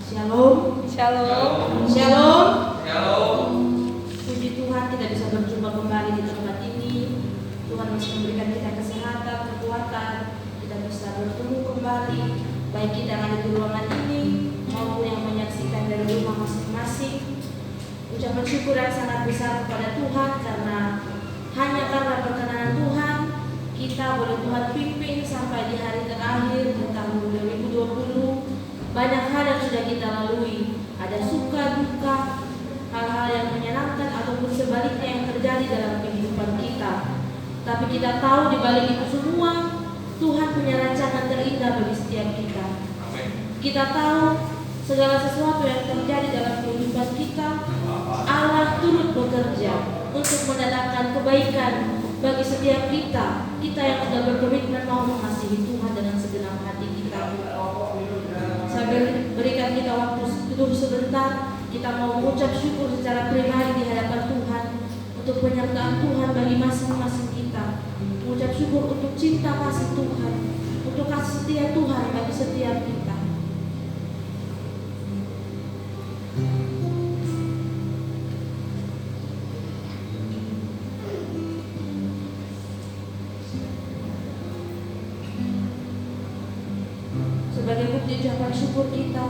Shalom. Shalom. Shalom. Shalom. Puji Tuhan kita bisa berjumpa kembali di tempat ini. Tuhan masih memberikan kita kesehatan, kekuatan. Kita bisa bertemu kembali, baik kita yang ada di ruangan ini maupun yang menyaksikan dari rumah masing-masing. Ucapan syukur yang sangat besar kepada Tuhan karena hanya karena perkenanan Tuhan kita boleh Tuhan pimpin sampai di hari terakhir di tahun 2020. Banyak hal yang sudah kita lalui, ada suka duka, hal-hal yang menyenangkan ataupun sebaliknya yang terjadi dalam kehidupan kita. Tapi kita tahu di balik itu semua Tuhan punya rancangan terindah bagi setiap kita. Amin. Kita tahu segala sesuatu yang terjadi dalam kehidupan kita, Allah turut bekerja untuk mendatangkan kebaikan bagi setiap kita yang sudah berkomitmen mau mengasihi Tuhan dengan segenap hati kita. Sambil berikan kita waktu duduk sebentar, kita mau mengucap syukur secara pribadi di hadapan Tuhan untuk penyertaan Tuhan bagi masing-masing kita. Mengucap syukur untuk cinta kasih Tuhan, untuk kasih setia Tuhan bagi setiap kita. Sebagai bukti ucapan syukur kita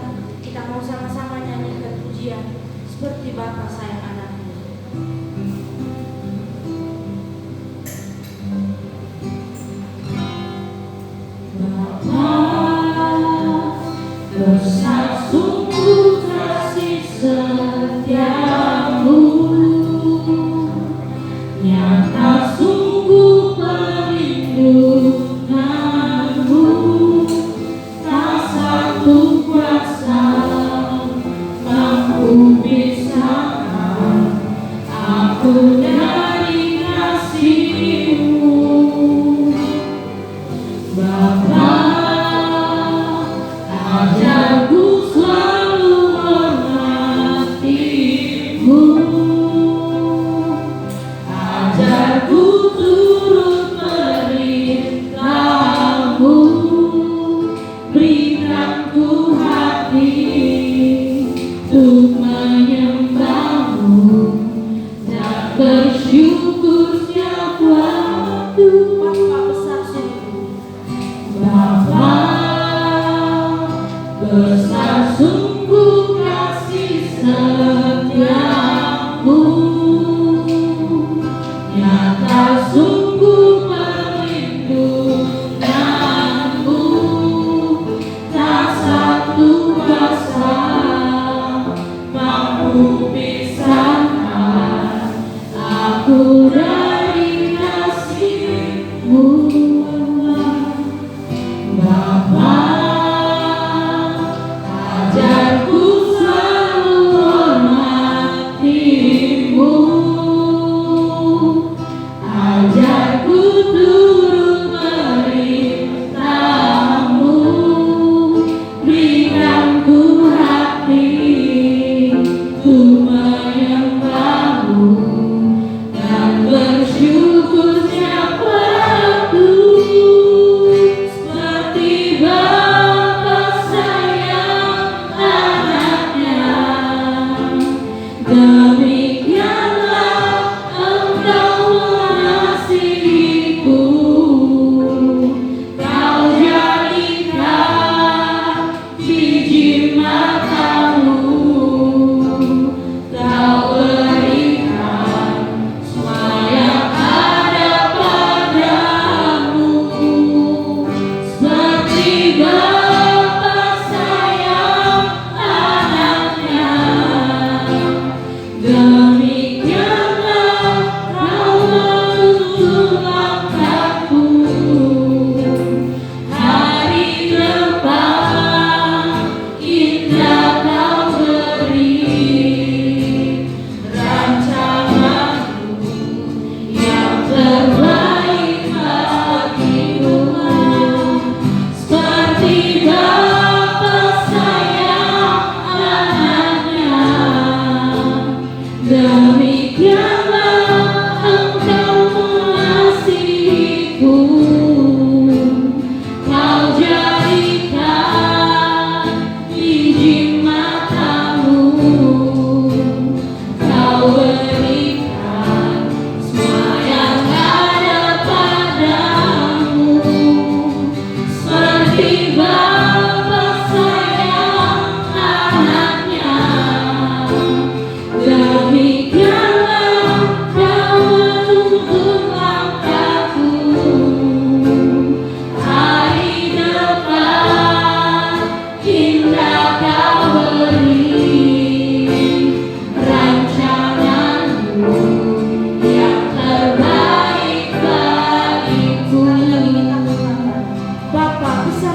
mau sama-sama nyanyikan pujian seperti Bapa sayang anaknya. Bapa besar sungguh kasih setiamu, nyata sungguh perlindunganmu. Satu kuasa mampu pisahkan aku dari kasih-Mu. Bapa, ajarku selalu hormati-Mu, ajarku turut perintah-Mu. Berikan ku hati untuk menyembah-Mu dan bersyukur setiap waktu. Bapa besar sungguh, Bapa besar sungguh kasih setiamu, nyata sungguh perlindunganmu. Tak satu kuasa mampu pisahkan aku dari kasih-Mu. Bapa,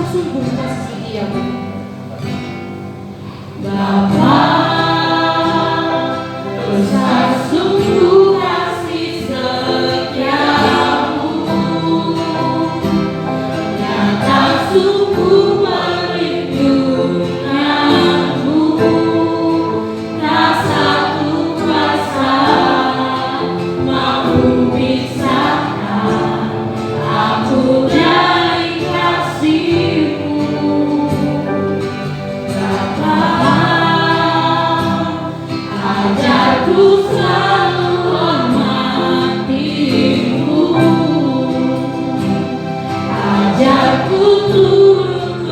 sungguh kasih setiamu. Bapa, besar sungguh kasih setiamu, nyata sungguh perlindunganmu, tak satu kuasa mampu pisahkan aku dari kasih-Mu. Ajarku selalu hormati-Mu, ajarku turut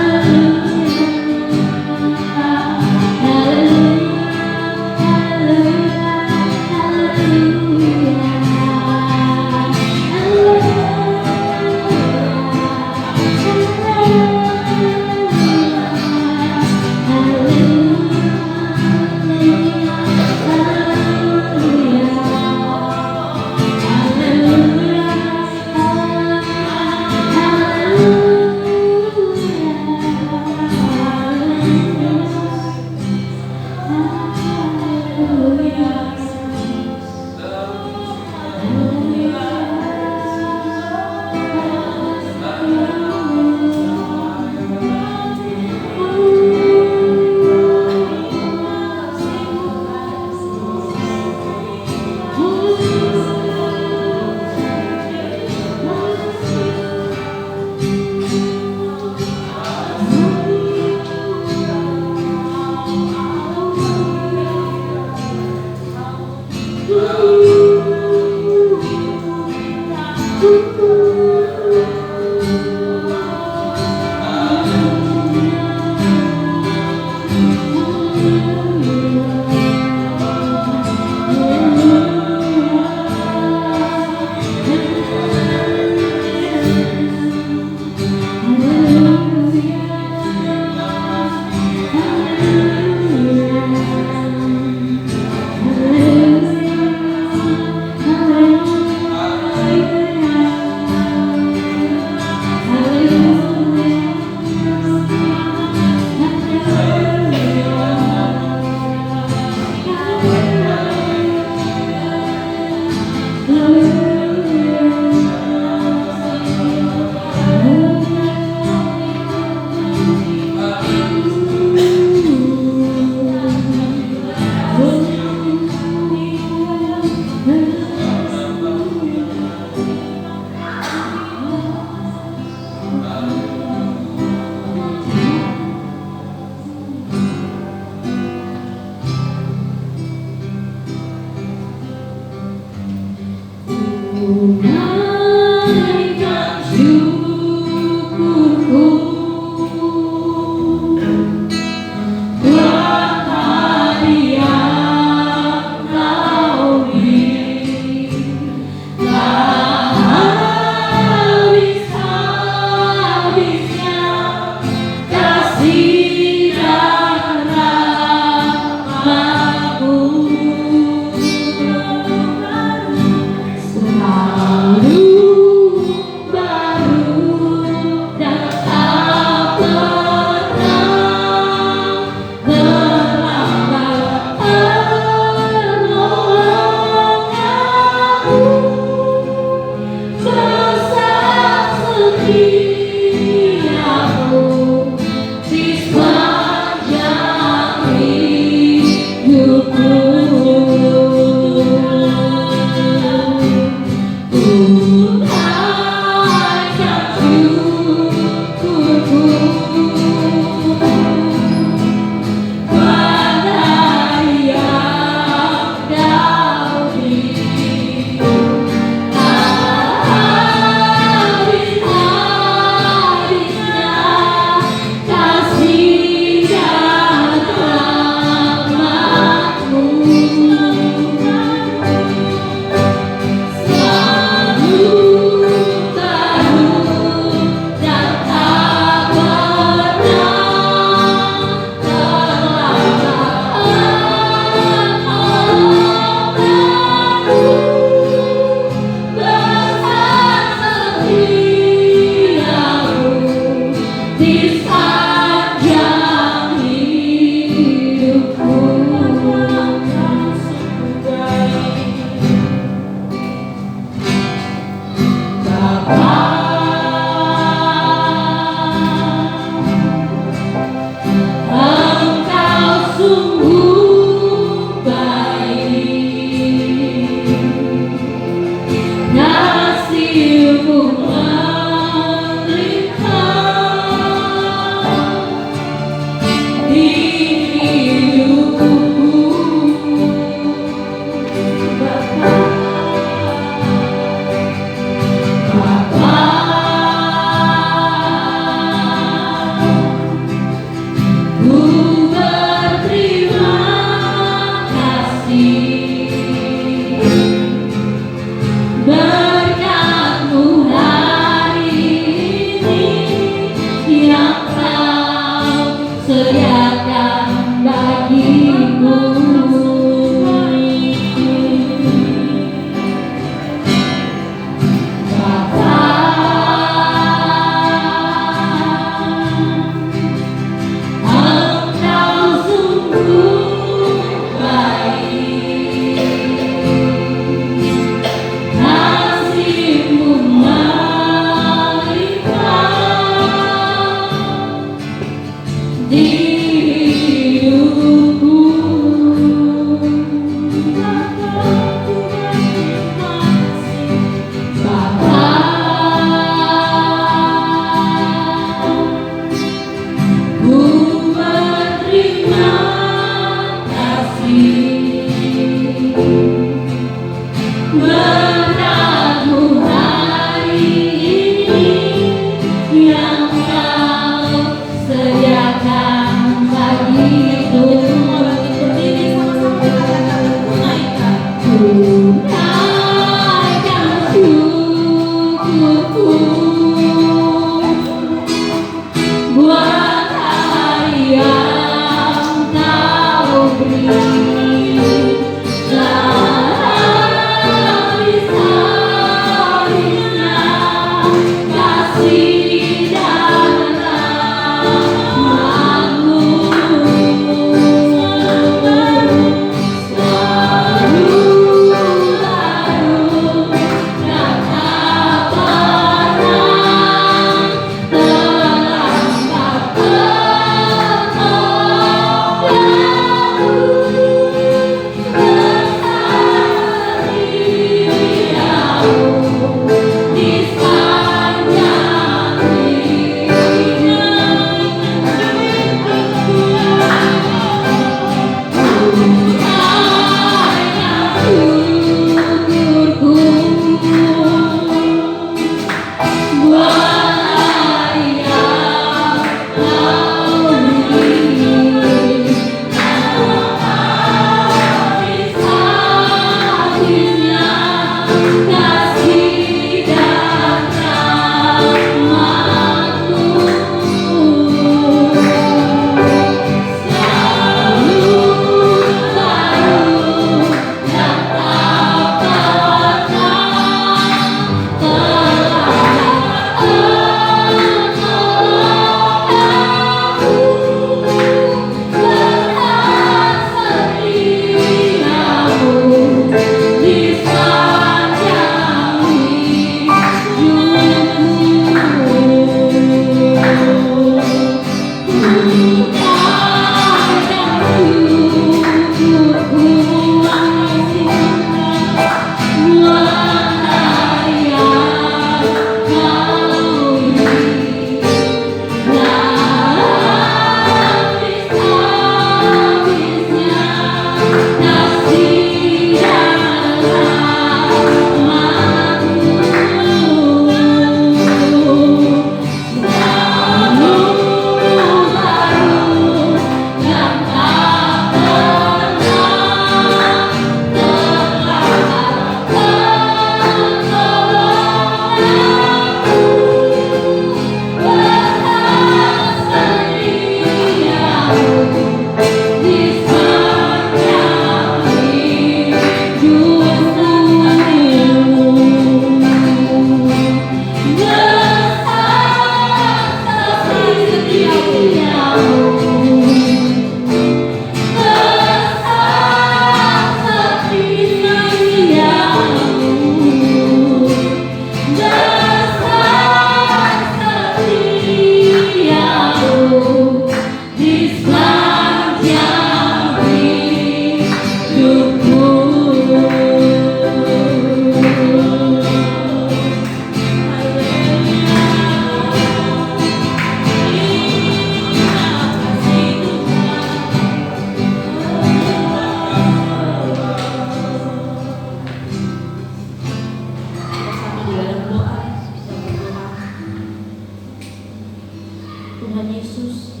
Tuhan Yesus,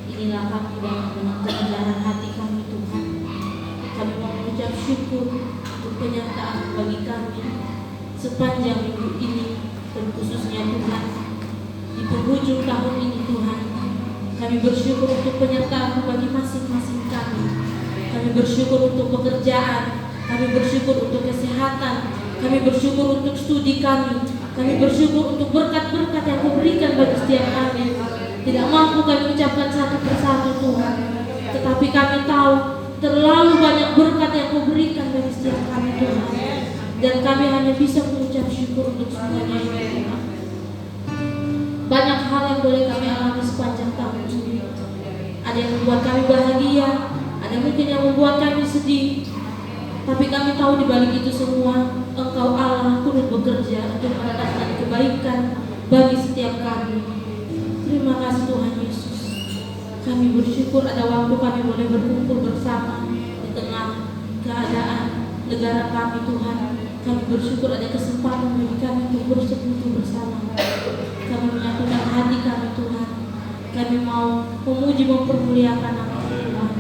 inilah kami dengan kerendahan hati kami Tuhan. Kami mau mengucap syukur untuk penyertaan bagi kami sepanjang minggu ini, dan khususnya Tuhan di penghujung tahun ini Tuhan. Kami bersyukur untuk penyertaan bagi masing-masing kami. Kami bersyukur untuk pekerjaan, kami bersyukur untuk kesehatan, kami bersyukur untuk studi kami, kami bersyukur untuk berkat-berkat yang Kau berikan bagi setiap kami. Tidak mampu kami ucapkan satu persatu Tuhan, tetapi kami tahu terlalu banyak berkat yang Kau berikan bagi setiap kami Tuhan, dan kami hanya bisa mengucap syukur untuk semuanya ini Tuhan. Banyak hal yang boleh kami alami sepanjang tahun ini. Ada yang membuat kami bahagia, ada mungkin yang membuat kami sedih, tapi kami tahu di balik itu semua Engkau Allah turut bekerja untuk mendatangkan kebaikan bagi setiap kami. Terima kasih Tuhan Yesus. Kami bersyukur ada waktu kami boleh berkumpul bersama di tengah keadaan negara kami Tuhan. Kami bersyukur ada kesempatan bagi kami untuk bersekutu bersama. Kami menyatukan hati kami Tuhan. Kami mau memuji mempermuliakan nama Tuhan,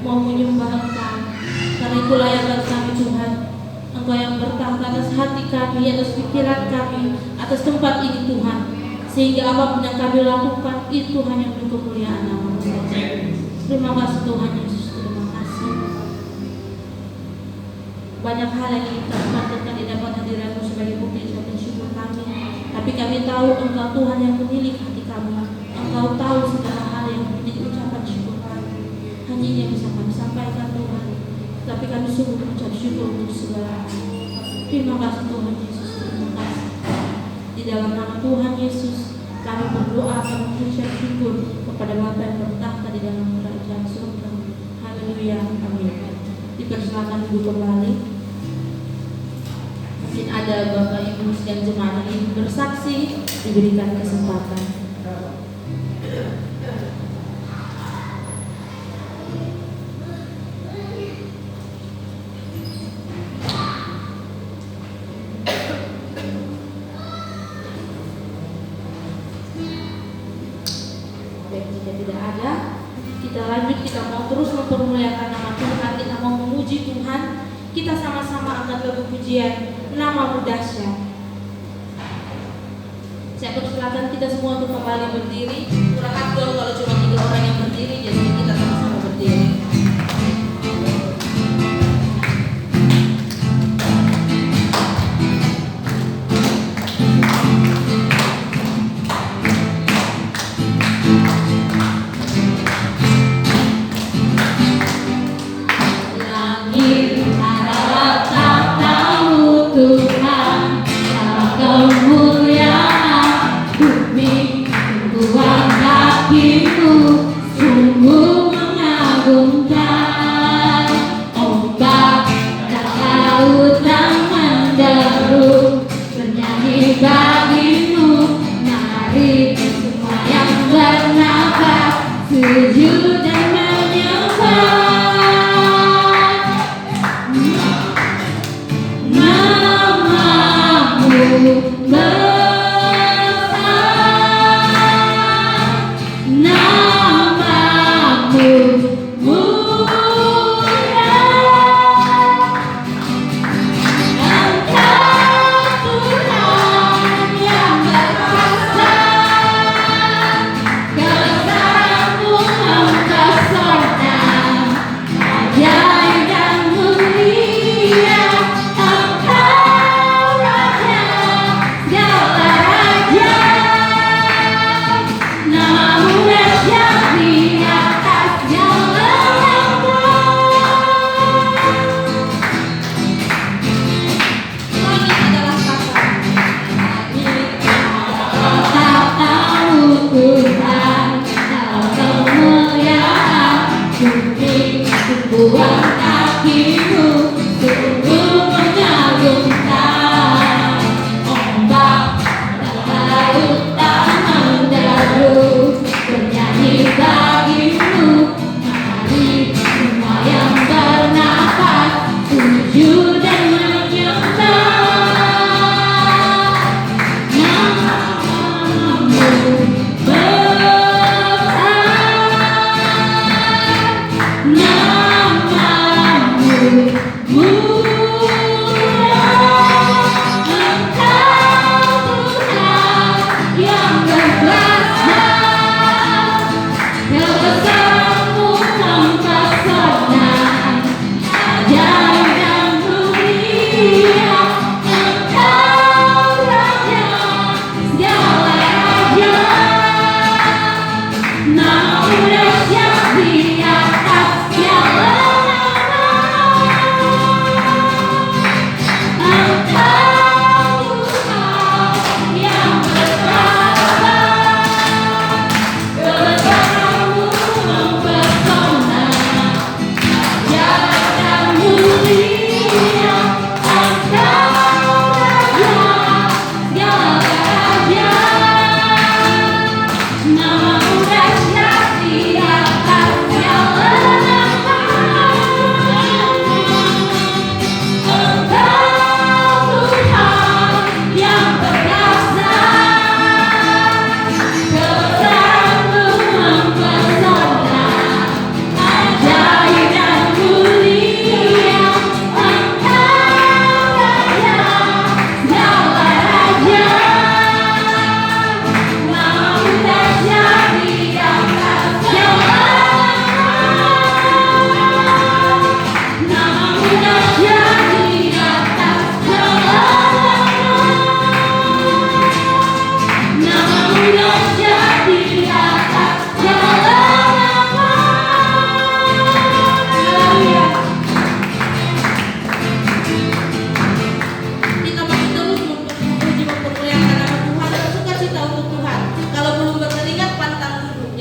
mau menyembah Engkau, karena itu layak bagi kami Tuhan. Engkau yang bertahta atas hati kami, atas pikiran kami, atas tempat ini Tuhan, sehingga apapun yang kami lakukan itu hanya untuk kemuliaan nama Tuhan. Terima kasih Tuhan Yesus, terima kasih. Banyak hal yang kita panjatkan di dalam hadirat-Mu sebagai bukti ucapan syukur kami, tapi kami tahu Engkau Tuhan yang menilik hati kami. Engkau tahu segala hal yang menjadi ucapan syukur kami. Hanya ini yang bisa kami sampaikan Tuhan, tapi kami sungguh mengucap syukur untuk segala hal. Terima kasih Tuhan Yesus, terima kasih. Di dalam nama Tuhan Yesus kami berdoa dan mengucap syukur kepada Bapa yang bertahta di dalam kerajaan surga. Haleluya, amin. Dipersilakan duduk kembali. Mungkin ada Bapak Ibu dan jemaat yang bersaksi, diberikan kesempatan. Jika tidak ada, kita lanjut. Kita mau terus mempermuliakan nama Tuhan, kita mau memuji Tuhan. Kita sama-sama angkat lagu pujian Namamu Dahsyat. Saya persilakan kita semua untuk kembali berdiri. Kurang afdol kalau cuma 3 orang yang berdiri, jadi kita sama-sama berdiri. Kebesaran-Mu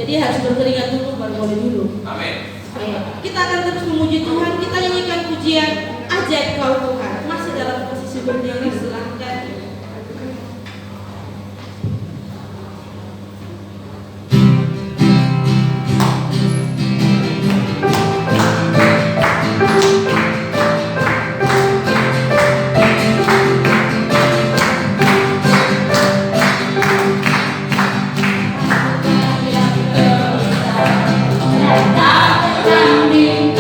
Jadi harus berkeringat dulu baru boleh dulu. Amin. Ayo, kita akan terus memuji Tuhan. Kita nyanyikan pujian Ajaib Kau Tuhan. Masih dalam posisi berdiri, silahkan. Tanding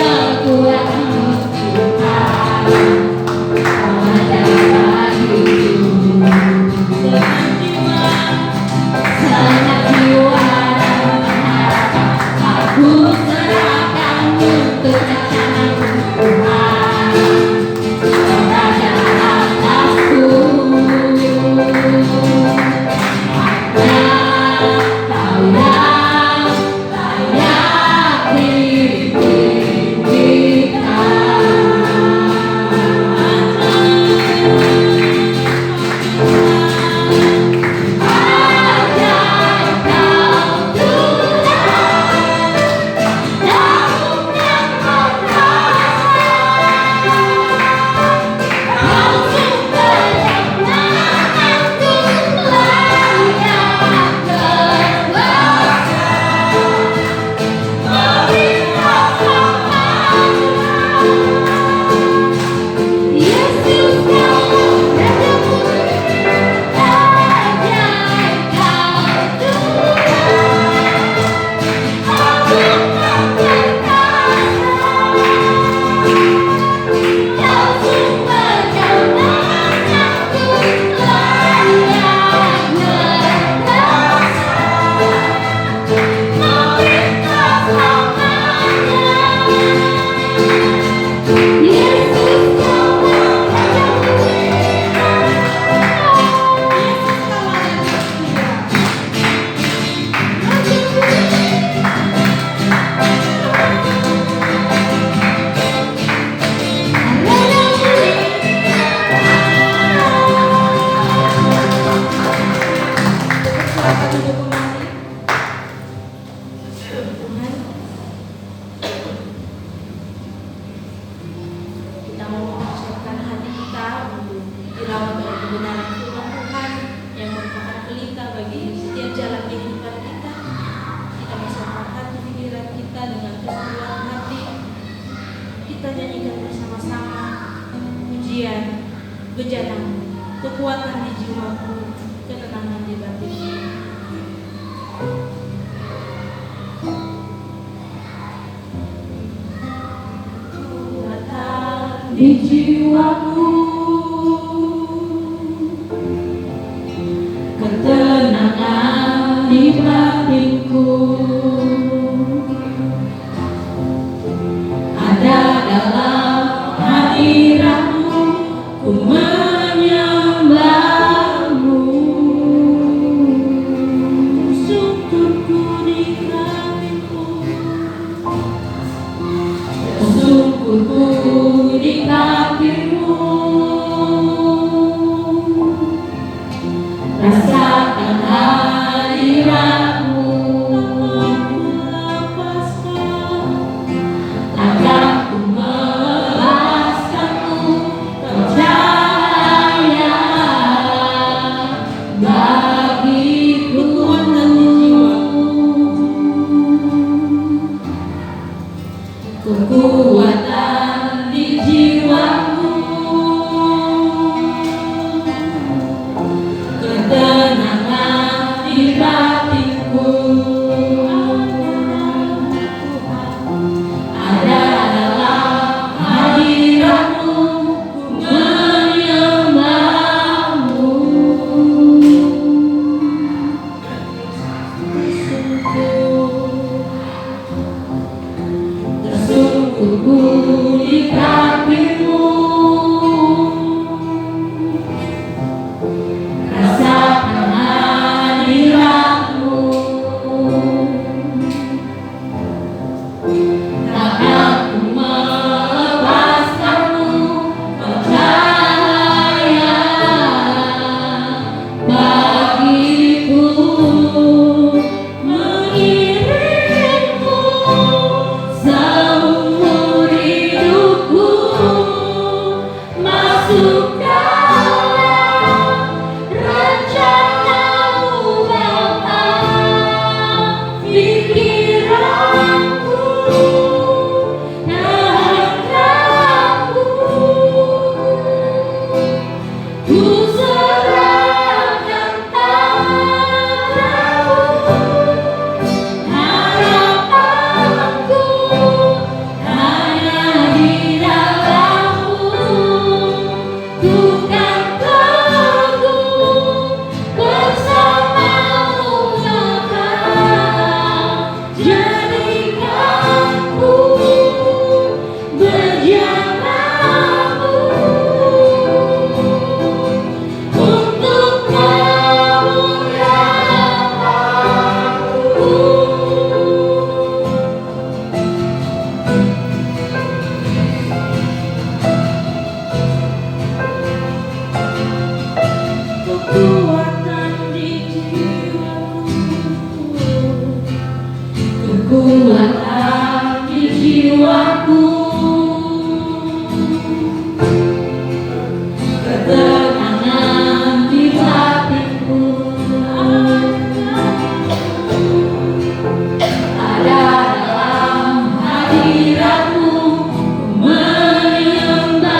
kekuatan kekuatan di jiwaku, ketenangan di batinku. Kekuatan di jiwaku, ketenangan di batinku, ada dalam hadiratmu, ku menyembahmu. Syukurku di kaki-Mu, syukurku di kaki-Mu. Rasakan hadirat-Mu, akan ku melepaskan-Mu, percaya bagiku. Kekuatan di jiwaku, ketenangan di batinku, ada dalam hadirat-Mu, ku menyembah-Mu. Tersungkurku di kaki-Mu, rasakan hadirat-Mu, takkan ku melepaskan-Mu, percaya bagiku mengirim kekuatan di jiwaku, ketenangan di batinku. Ada dalam hadiratmu, ku menyembahmu.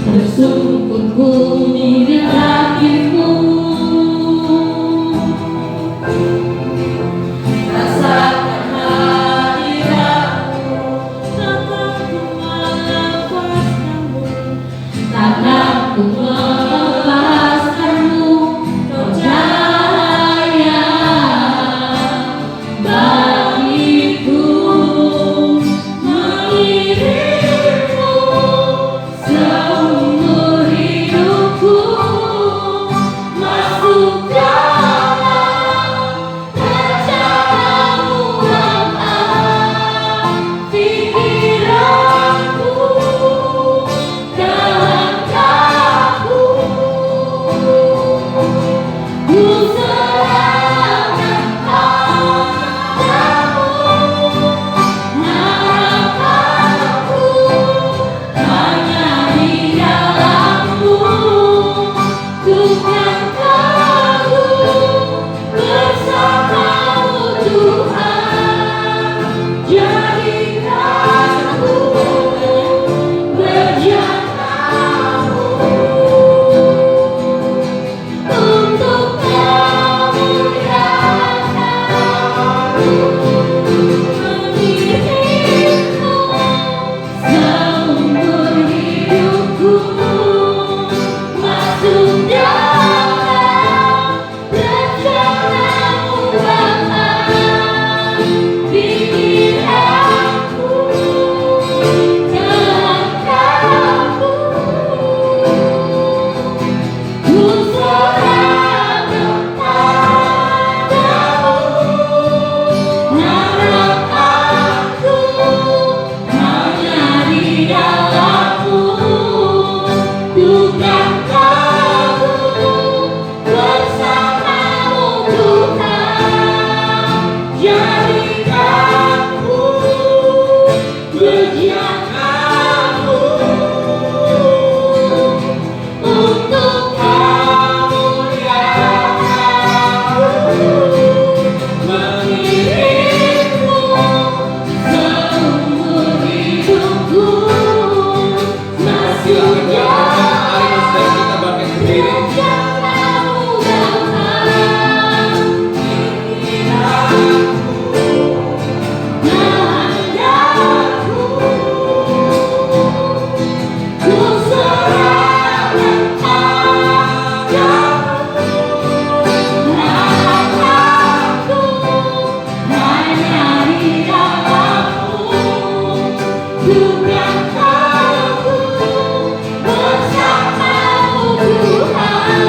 Tersungkurku di dalammu, rasakan hadiratmu, takkan ku melepaskanmu, kau cahaya bagiku, mengiringku seumur hidupku, masuk dalam rencanamu Bapa, pikiranku, langkahku, ku serahkan padamu, harapanku hanya di dalammu, ku kan kagum bersamamu Tuhan, jadikan aku berjamamu untuk kemuliaan-Mu, mengiringku seumur hidupku, masuk dalam rencana-Mu Bapa, pikiranku, langkahku, ku serahkan padamu, harapanku hanya di dalammu, ku kan kagum bersamamu Tuhan, jadikanku berjamamu untuk kemuliaan-Mu, mengiringku seumur hidupku, masuk dalam rencana-Mu Bapa, kehendakku, ku serahkan padamu, harapanku hanya di dalammu, ku kan kagum bersamamu Tuhan,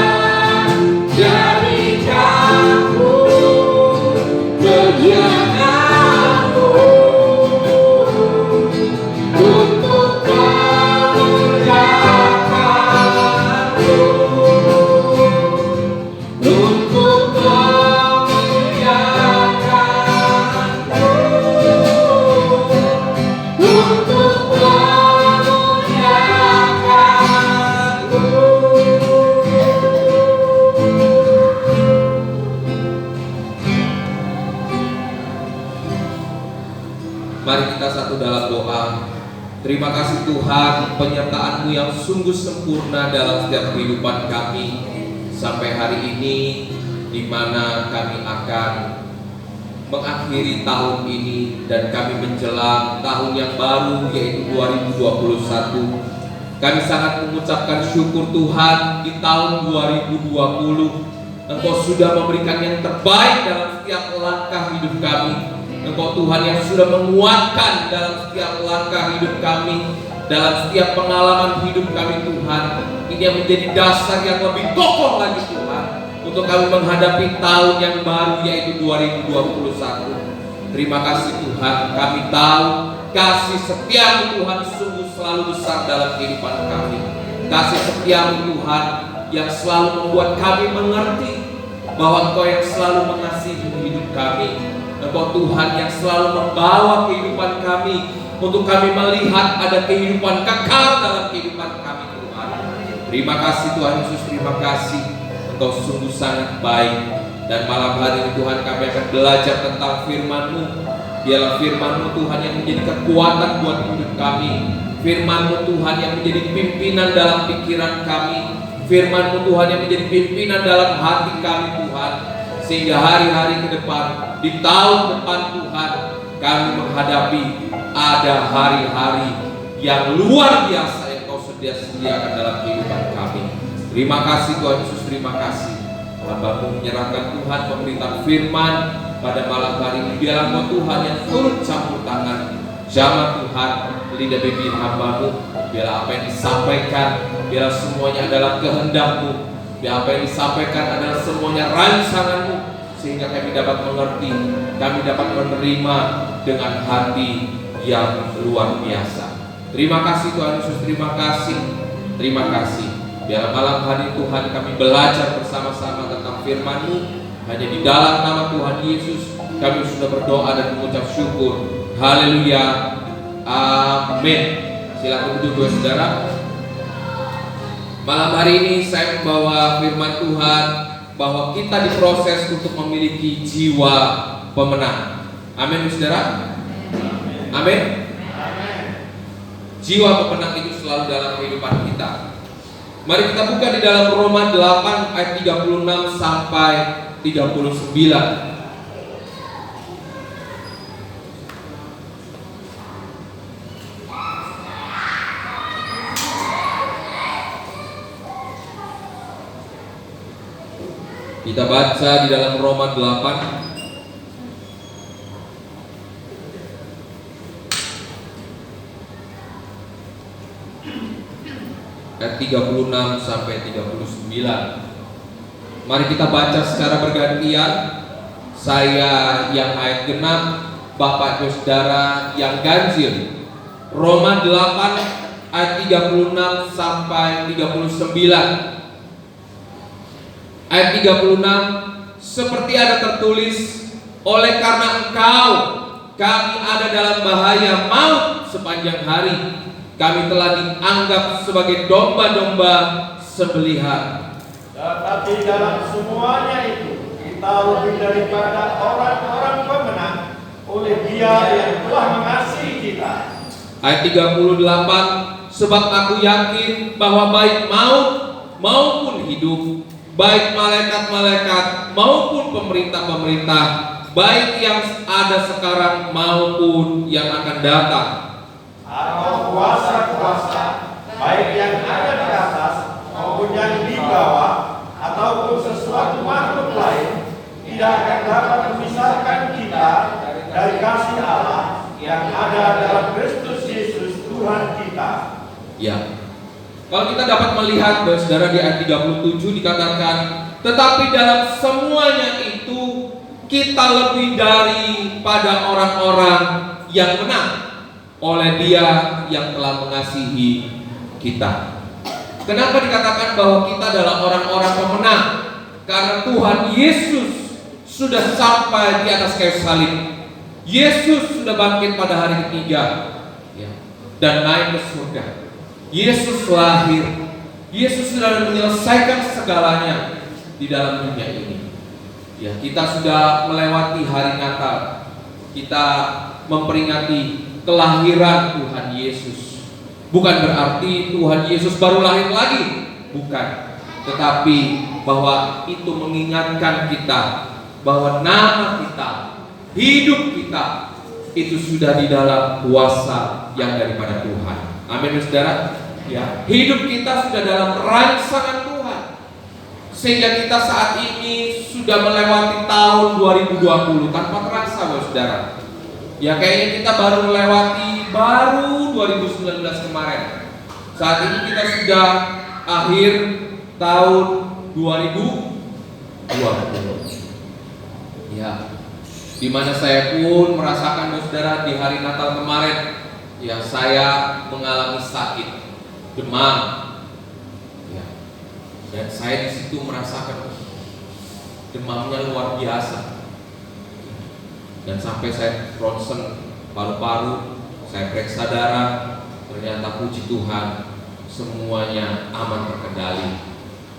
jadikanku berjamamu untuk kemuliaan-Mu, untuk kemuliaan-Mu, untuk Mari kita satu dalam doa. Terima kasih Tuhan, penyertaan-Mu yang sungguh sempurna dalam setiap kehidupan kami sampai hari ini, di mana kami akan mengakhiri tahun ini dan kami menjelang tahun yang baru, yaitu 2021. Kami sangat mengucapkan syukur Tuhan, di tahun 2020 Engkau sudah memberikan yang terbaik dalam setiap langkah hidup kami. Engkau Tuhan yang sudah menguatkan dalam setiap langkah hidup kami, dalam setiap pengalaman hidup kami Tuhan. Ini yang menjadi dasar yang lebih kokoh lagi Tuhan, untuk kami menghadapi tahun yang baru, yaitu 2021. Terima kasih Tuhan, kami tahu kasih setia Tuhan sungguh selalu besar dalam kehidupan kami. kasih setiamu Tuhan yang selalu membuat kami mengerti bahwa Engkau yang selalu mengasihi hidup kami. Engkau Tuhan yang selalu membawa kehidupan kami untuk kami melihat ada kehidupan kekal dalam kehidupan kami Tuhan. Terima kasih Tuhan Yesus, terima kasih. Engkau sungguh sangat baik. Dan malam hari ini Tuhan kami akan belajar tentang firman-Mu. Biarlah firman-Mu Tuhan yang menjadi kekuatan buat hidup kami. Firman-Mu Tuhan yang menjadi pimpinan dalam pikiran kami. Firman-Mu Tuhan yang menjadi pimpinan dalam hati kami Tuhan. Sehingga hari-hari ke depan, di tahun depan Tuhan, kami menghadapi ada hari-hari yang luar biasa yang Kau sediakan dalam kehidupan kami. Terima kasih Tuhan Yesus, terima kasih. Hamba-Mu menyerahkan Tuhan pemberitaan firman pada malam hari ini. Biarlah Kau Tuhan yang turut campur tangan. Jamah Tuhan lidah bibir hamba-Mu. Biarlah apa yang disampaikan, biarlah semuanya adalah kehendak-Mu. Biar apa yang disampaikan adalah semuanya rancangan-Mu, sehingga kami dapat mengerti, kami dapat menerima dengan hati yang luar biasa. Terima kasih Tuhan Yesus, terima kasih, terima kasih. Biar malam hari Tuhan kami belajar bersama-sama tentang firman-Mu. Hanya di dalam nama Tuhan Yesus kami sudah berdoa dan mengucap syukur. Haleluya, amin. Silakan duduk saudara. Malam hari ini saya membawa firman Tuhan bahwa kita diproses untuk memiliki jiwa pemenang. Amin saudara. Amin. Jiwa pemenang itu selalu dalam kehidupan kita. Mari kita buka di dalam Roma 8 ayat 36 sampai 39. Kita baca di dalam Roma 8 ayat 36 sampai 39. Mari kita baca secara bergantian. Saya yang ayat genap, Bapak Ibu Saudara yang ganjil. Roma 8 ayat 36 sampai 39. Ayat 36, seperti ada tertulis, oleh karena engkau kami ada dalam bahaya maut sepanjang hari. Kami telah dianggap sebagai domba-domba sembelihan. Tetapi dalam semuanya itu kita lebih daripada orang-orang pemenang oleh Dia yang telah mengasihi kita. Ayat 38, sebab aku yakin bahwa baik maut maupun hidup, baik malaikat-malaikat maupun pemerintah-pemerintah, baik yang ada sekarang maupun yang akan datang, atau kuasa-kuasa, baik yang ada di atas maupun yang di bawah, ataupun sesuatu makhluk lain, tidak akan dapat memisahkan kita dari kasih Allah yang ada dalam Kristus Yesus Tuhan kita. Ya. Kalau kita dapat melihat, saudara, di ayat 37 dikatakan, tetapi dalam semuanya itu kita lebih daripada orang-orang yang menang oleh Dia yang telah mengasihi kita. Kenapa dikatakan bahwa kita adalah orang-orang pemenang? Karena Tuhan Yesus sudah sampai di atas kayu salib. Yesus sudah bangkit pada hari ketiga, ya, dan naik ke surga. Yesus lahir. Yesus sudah menyelesaikan segalanya di dalam dunia ini. Ya, kita sudah melewati hari Natal. Kita memperingati kelahiran Tuhan Yesus. Bukan berarti Tuhan Yesus baru lahir lagi, bukan. Tetapi bahwa itu mengingatkan kita bahwa nama kita, hidup kita itu sudah di dalam kuasa yang daripada Tuhan. Amin saudara. Ya, hidup kita sudah dalam rancangan Tuhan. Sehingga kita saat ini sudah melewati tahun 2020 tanpa terasa, saudara. Ya, kayaknya kita baru melewati 2019 kemarin. Saat ini kita sudah akhir tahun 2020. Ya, dimana saya pun merasakan, saudara, di hari Natal kemarin, ya, saya mengalami sakit, demam, Dan saya di situ merasakan demamnya luar biasa. Dan sampai saya ronsen paru-paru, saya periksa darah, ternyata puji Tuhan semuanya aman terkendali.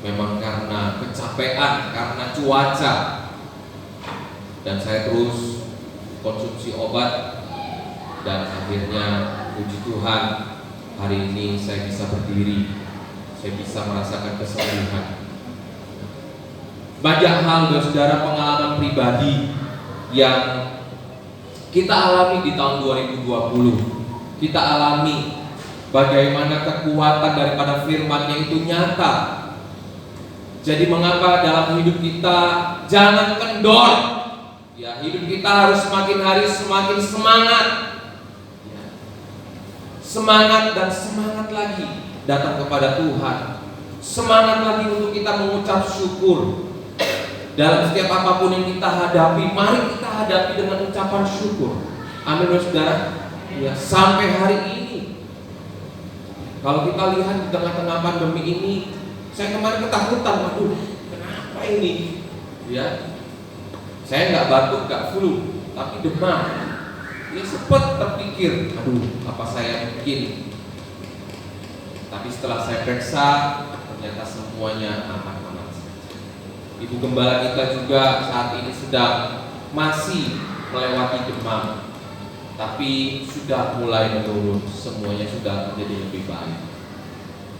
Memang karena kecapean, karena cuaca. Dan saya terus konsumsi obat, dan akhirnya puji Tuhan hari ini saya bisa berdiri, saya bisa merasakan kesembuhan. Banyak hal, saudara, pengalaman pribadi yang kita alami di tahun 2020. Kita alami bagaimana kekuatan daripada firman-Nya itu nyata. Jadi mengapa dalam hidup kita jangan kendor? Ya, hidup kita harus semakin hari semakin semangat. Ya. Semangat dan semangat lagi datang kepada Tuhan. Semangat lagi untuk kita mengucap syukur. Dalam setiap apapun yang kita hadapi, mari kita hadapi dengan ucapan syukur. Amin, saudara. Ya, sampai hari ini, kalau kita lihat di tengah-tengah pandemi ini, saya kemarin ketakutan, waduh, kenapa ini? Ya, saya nggak batuk, nggak flu, tapi demam. Ya, sempat terpikir, aduh, apa saya mungkin? Tapi setelah saya periksa, ternyata semuanya aman-aman. Ibu gembala kita juga saat ini sedang masih melewati demam, tapi sudah mulai menurun, semuanya sudah menjadi lebih baik.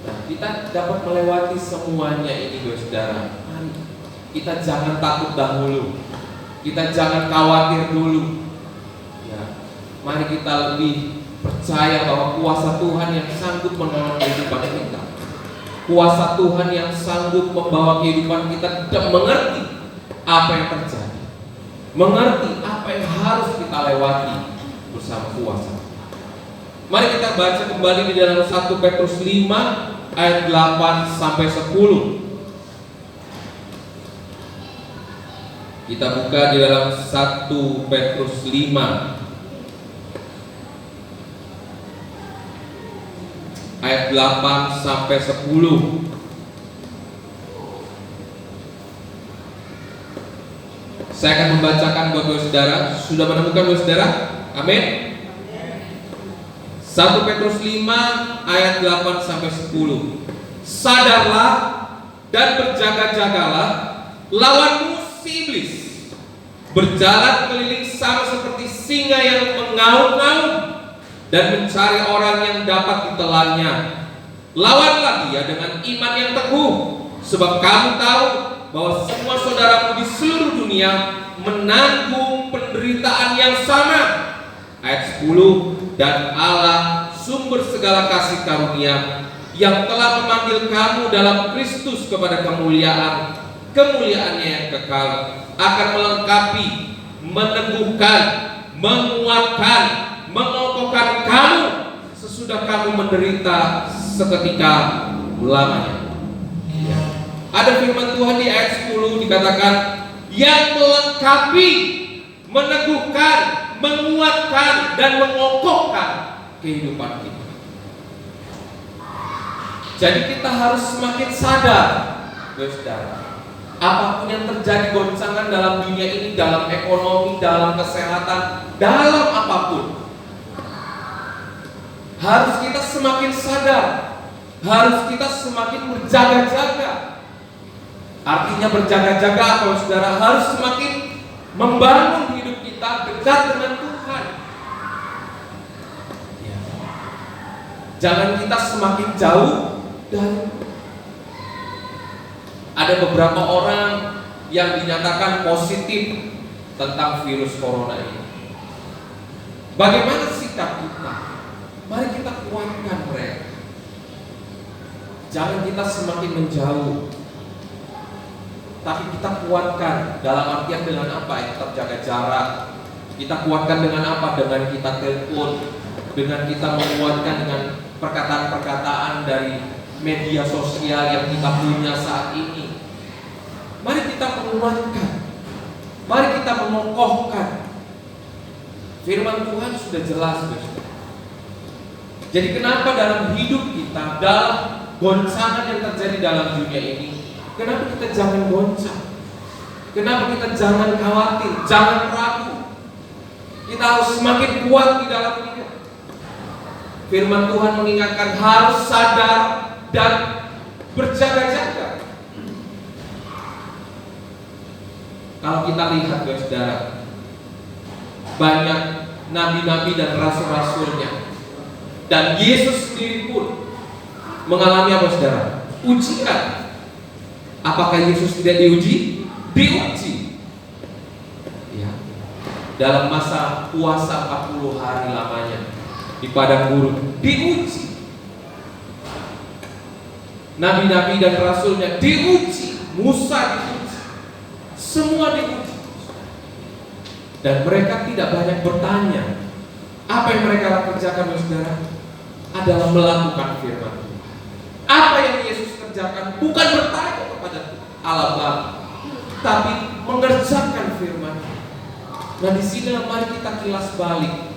Nah, kita dapat melewati semuanya ini, saudara. Mari kita jangan takut dahulu, kita jangan khawatir dulu. Ya, mari kita lebih percaya bahwa kuasa Tuhan yang sanggup menolong kehidupan kita, kuasa Tuhan yang sanggup membawa kehidupan kita dan mengerti apa yang terjadi, mengerti apa yang harus kita lewati bersama kuasa. Mari kita baca kembali di dalam 1 Petrus 5 ayat 8 sampai 10. Kita buka di dalam 1 Petrus 5 ayat 8 sampai 10. Saya akan membacakan buat saudara. Sudah menemukan saudara? Amin. 1 Petrus 5 ayat 8 sampai 10. Sadarlah dan berjaga-jagalah, lawanmu si iblis berjalan keliling sama seperti singa yang mengaum-ngaum dan mencari orang yang dapat ditelannya. Lawanlah dia dengan iman yang teguh, sebab kamu tahu bahwa semua saudaramu di seluruh dunia menanggung penderitaan yang sama. Ayat 10, dan Allah sumber segala kasih karunia yang telah memanggil kamu dalam Kristus kepada kemuliaannya yang kekal, akan melengkapi, meneguhkan, menguatkan, mengokohkan kamu sesudah kamu menderita seketika lamanya. Ada firman Tuhan di ayat 10 dikatakan, yang melengkapi, meneguhkan, menguatkan, dan mengokohkan kehidupan kita. Jadi kita harus semakin sadar, saudara, apapun yang terjadi goncangan dalam dunia ini, dalam ekonomi, dalam kesehatan, dalam apapun, harus kita semakin sadar, harus kita semakin berjaga-jaga. Artinya berjaga-jaga apa, saudara? Harus semakin membangun hidup kita dekat dengan Tuhan. Jangan kita semakin jauh dari. Ada beberapa orang yang dinyatakan positif tentang virus corona ini. Bagaimana sikap kita? Mari kita kuatkan mereka. Jangan kita semakin menjauh, tapi kita kuatkan. Dalam artian dengan apa? Tetap jaga jarak. Kita kuatkan dengan apa? Dengan kita telepon, dengan kita menguatkan dengan perkataan-perkataan dari media sosial yang kita punya saat ini. Mari kita menguatkan, mari kita mengokohkan. Firman Tuhan sudah jelas, guys. Jadi kenapa dalam hidup kita, dalam goncangan yang terjadi dalam dunia ini, kenapa kita jangan goncang? Kenapa kita jangan khawatir, jangan ragu? Kita harus semakin kuat di dalam Dia. Firman Tuhan mengingatkan harus sadar dan berjaga-jaga. Kalau kita lihat, saudara, banyak nabi-nabi dan rasul-rasulnya, dan Yesus sendiri pun mengalami apa, saudara? Ujian. Apakah Yesus tidak diuji? Diuji. Ya. Dalam masa puasa 40 hari lamanya di padang gurun, diuji. Nabi-nabi dan rasulnya diuji, Musa diuji, semua diuji. Dan mereka tidak banyak bertanya. Apa yang mereka kerjakan, saudara? Adalah melakukan firman Tuhan. Apa yang Yesus kerjakan bukan bertanya kepada Allah Bapa, tapi mengerjakan firman. Nah, di sini mari kita kilas balik,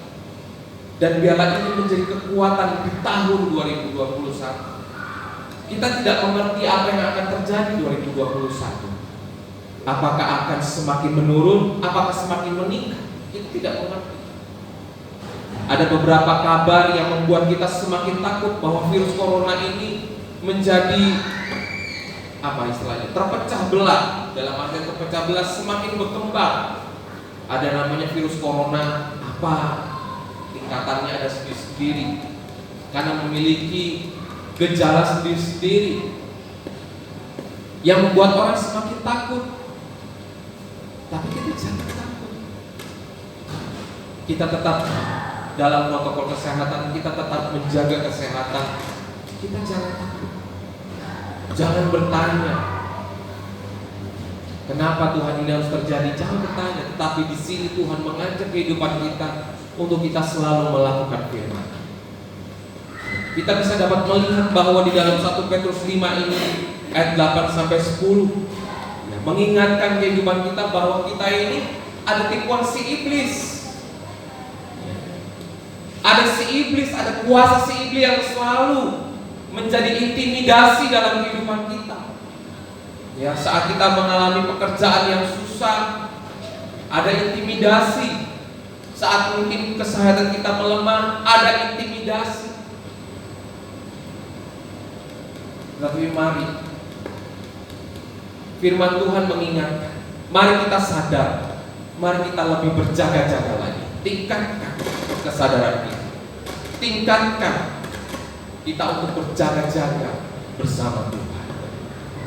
dan biarlah ini menjadi kekuatan di tahun 2021. Kita tidak mengerti apa yang akan terjadi 2021. Apakah akan semakin menurun? Apakah semakin meningkat? Kita tidak mengerti. Ada beberapa kabar yang membuat kita semakin takut bahwa virus corona ini menjadi apa istilahnya? Terpecah belah. Dalam arti terpecah belah, semakin berkembang. Ada namanya virus corona apa? Tingkatannya ada sendiri-sendiri. Karena memiliki gejala sendiri-sendiri yang membuat orang semakin takut. Tapi kita jangan takut. Kita tetap dalam protokol kesehatan, kita tetap menjaga kesehatan. Kita jangan takut. Jangan bertanya kenapa Tuhan ini harus terjadi. Jangan bertanya. Tetapi di sini Tuhan mengajak kehidupan kita untuk kita selalu melakukan firman. Kita bisa dapat melihat bahwa di dalam 1 Petrus 5 ini ayat 8 sampai 10 mengingatkan kehidupan kita bahwa kita ini ada tipuan si iblis. Ada si iblis, ada kuasa si iblis yang selalu menjadi intimidasi dalam kehidupan kita. Ya, saat kita mengalami pekerjaan yang susah, ada intimidasi. Saat mungkin kesehatan kita melemah, ada intimidasi. Tapi mari, firman Tuhan mengingatkan, mari kita sadar, mari kita lebih berjaga-jaga lagi. Tingkatkan kesadaran kita, tingkatkan kita untuk berjaga-jaga bersama Tuhan,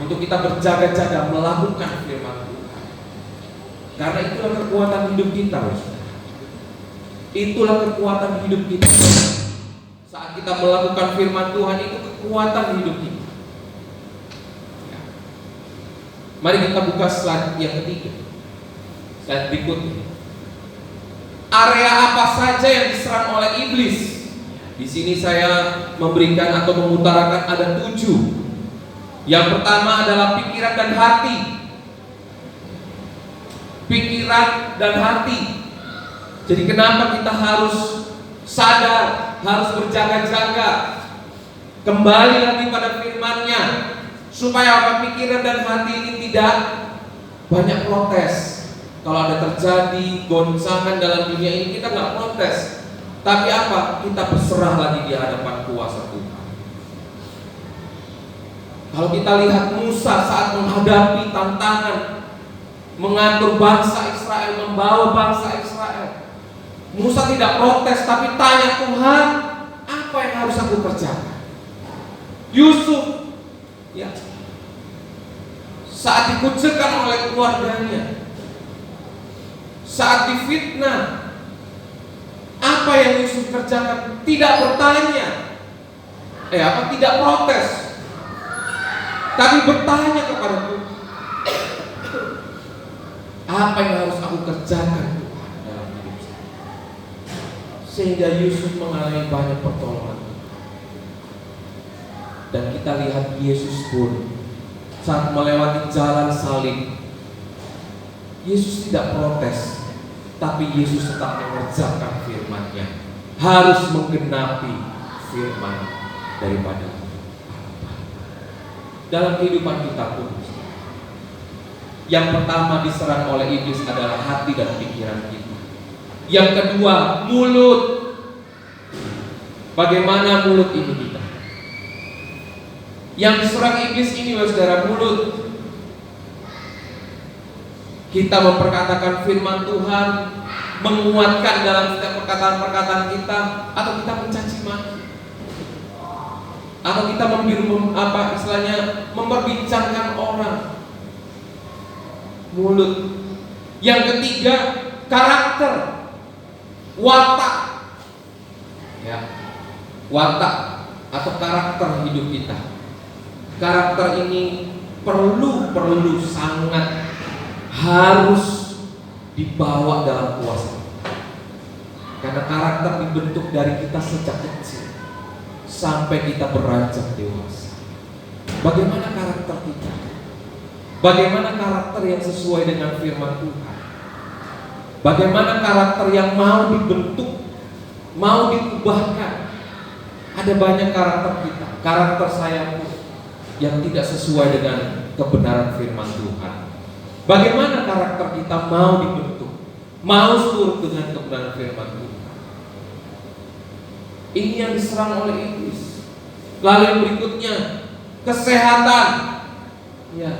untuk kita berjaga-jaga melakukan firman Tuhan. Karena itulah kekuatan hidup kita, itulah kekuatan hidup kita. Saat kita melakukan firman Tuhan, itu kekuatan hidup kita. Mari kita buka slide yang ketiga, slide berikutnya. Area apa saja yang diserang oleh iblis? Di sini saya memberikan atau mengutarakan ada 7. Yang pertama adalah pikiran dan hati. Pikiran dan hati. Jadi kenapa kita harus sadar, harus berjaga-jaga, kembali lagi pada firman-Nya, supaya apa? Pikiran dan hati ini tidak banyak protes. Kalau ada terjadi goncangan dalam dunia ini, kita nggak protes, tapi apa? Kita berserah lagi di hadapan kuasa Tuhan. Kalau kita lihat Musa saat menghadapi tantangan mengatur bangsa Israel, membawa bangsa Israel, Musa tidak protes, tapi tanya Tuhan, apa yang harus aku kerjakan? Yusuf, ya, saat dikucilkan oleh keluarganya, saat difitnah, apa yang Yusuf kerjakan? Tidak bertanya, tidak protes, tapi bertanya kepada Tuhan, apa yang harus aku kerjakan Tuhan dalam hidup saya? Sehingga Yusuf mengalami banyak pertolongan. Dan kita lihat Yesus pun saat melewati jalan salib, Yesus tidak protes, tapi Yesus tetap mengerjakan firman-Nya. Harus menggenapi firman daripada Allah. dalam kehidupan kita pun. Yang pertama diserang oleh iblis adalah hati dan pikiran kita. Yang kedua, mulut. Bagaimana mulut ini kita? Yang diserang iblis ini, saudara, mulut. Kita memperkatakan firman Tuhan, menguatkan dalam setiap perkataan-perkataan kita, atau kita mencaci maki, atau kita memperbincangkan orang. Mulut. Yang ketiga, karakter, watak. Ya, watak atau karakter hidup kita. Karakter ini perlu sangat harus dibawa dalam kuasa. Karena karakter dibentuk dari kita sejak kecil sampai kita beranjak dewasa. Bagaimana karakter kita? Bagaimana karakter yang sesuai dengan firman Tuhan? Bagaimana karakter yang mau dibentuk, mau diubahkan? Ada banyak karakter kita, karakter saya pun yang tidak sesuai dengan kebenaran firman Tuhan. Bagaimana karakter kita mau dibentuk, mau surut dengan kebenaran firman Tuhan? Ini yang diserang oleh iblis. Lalu yang berikutnya, kesehatan. Ya,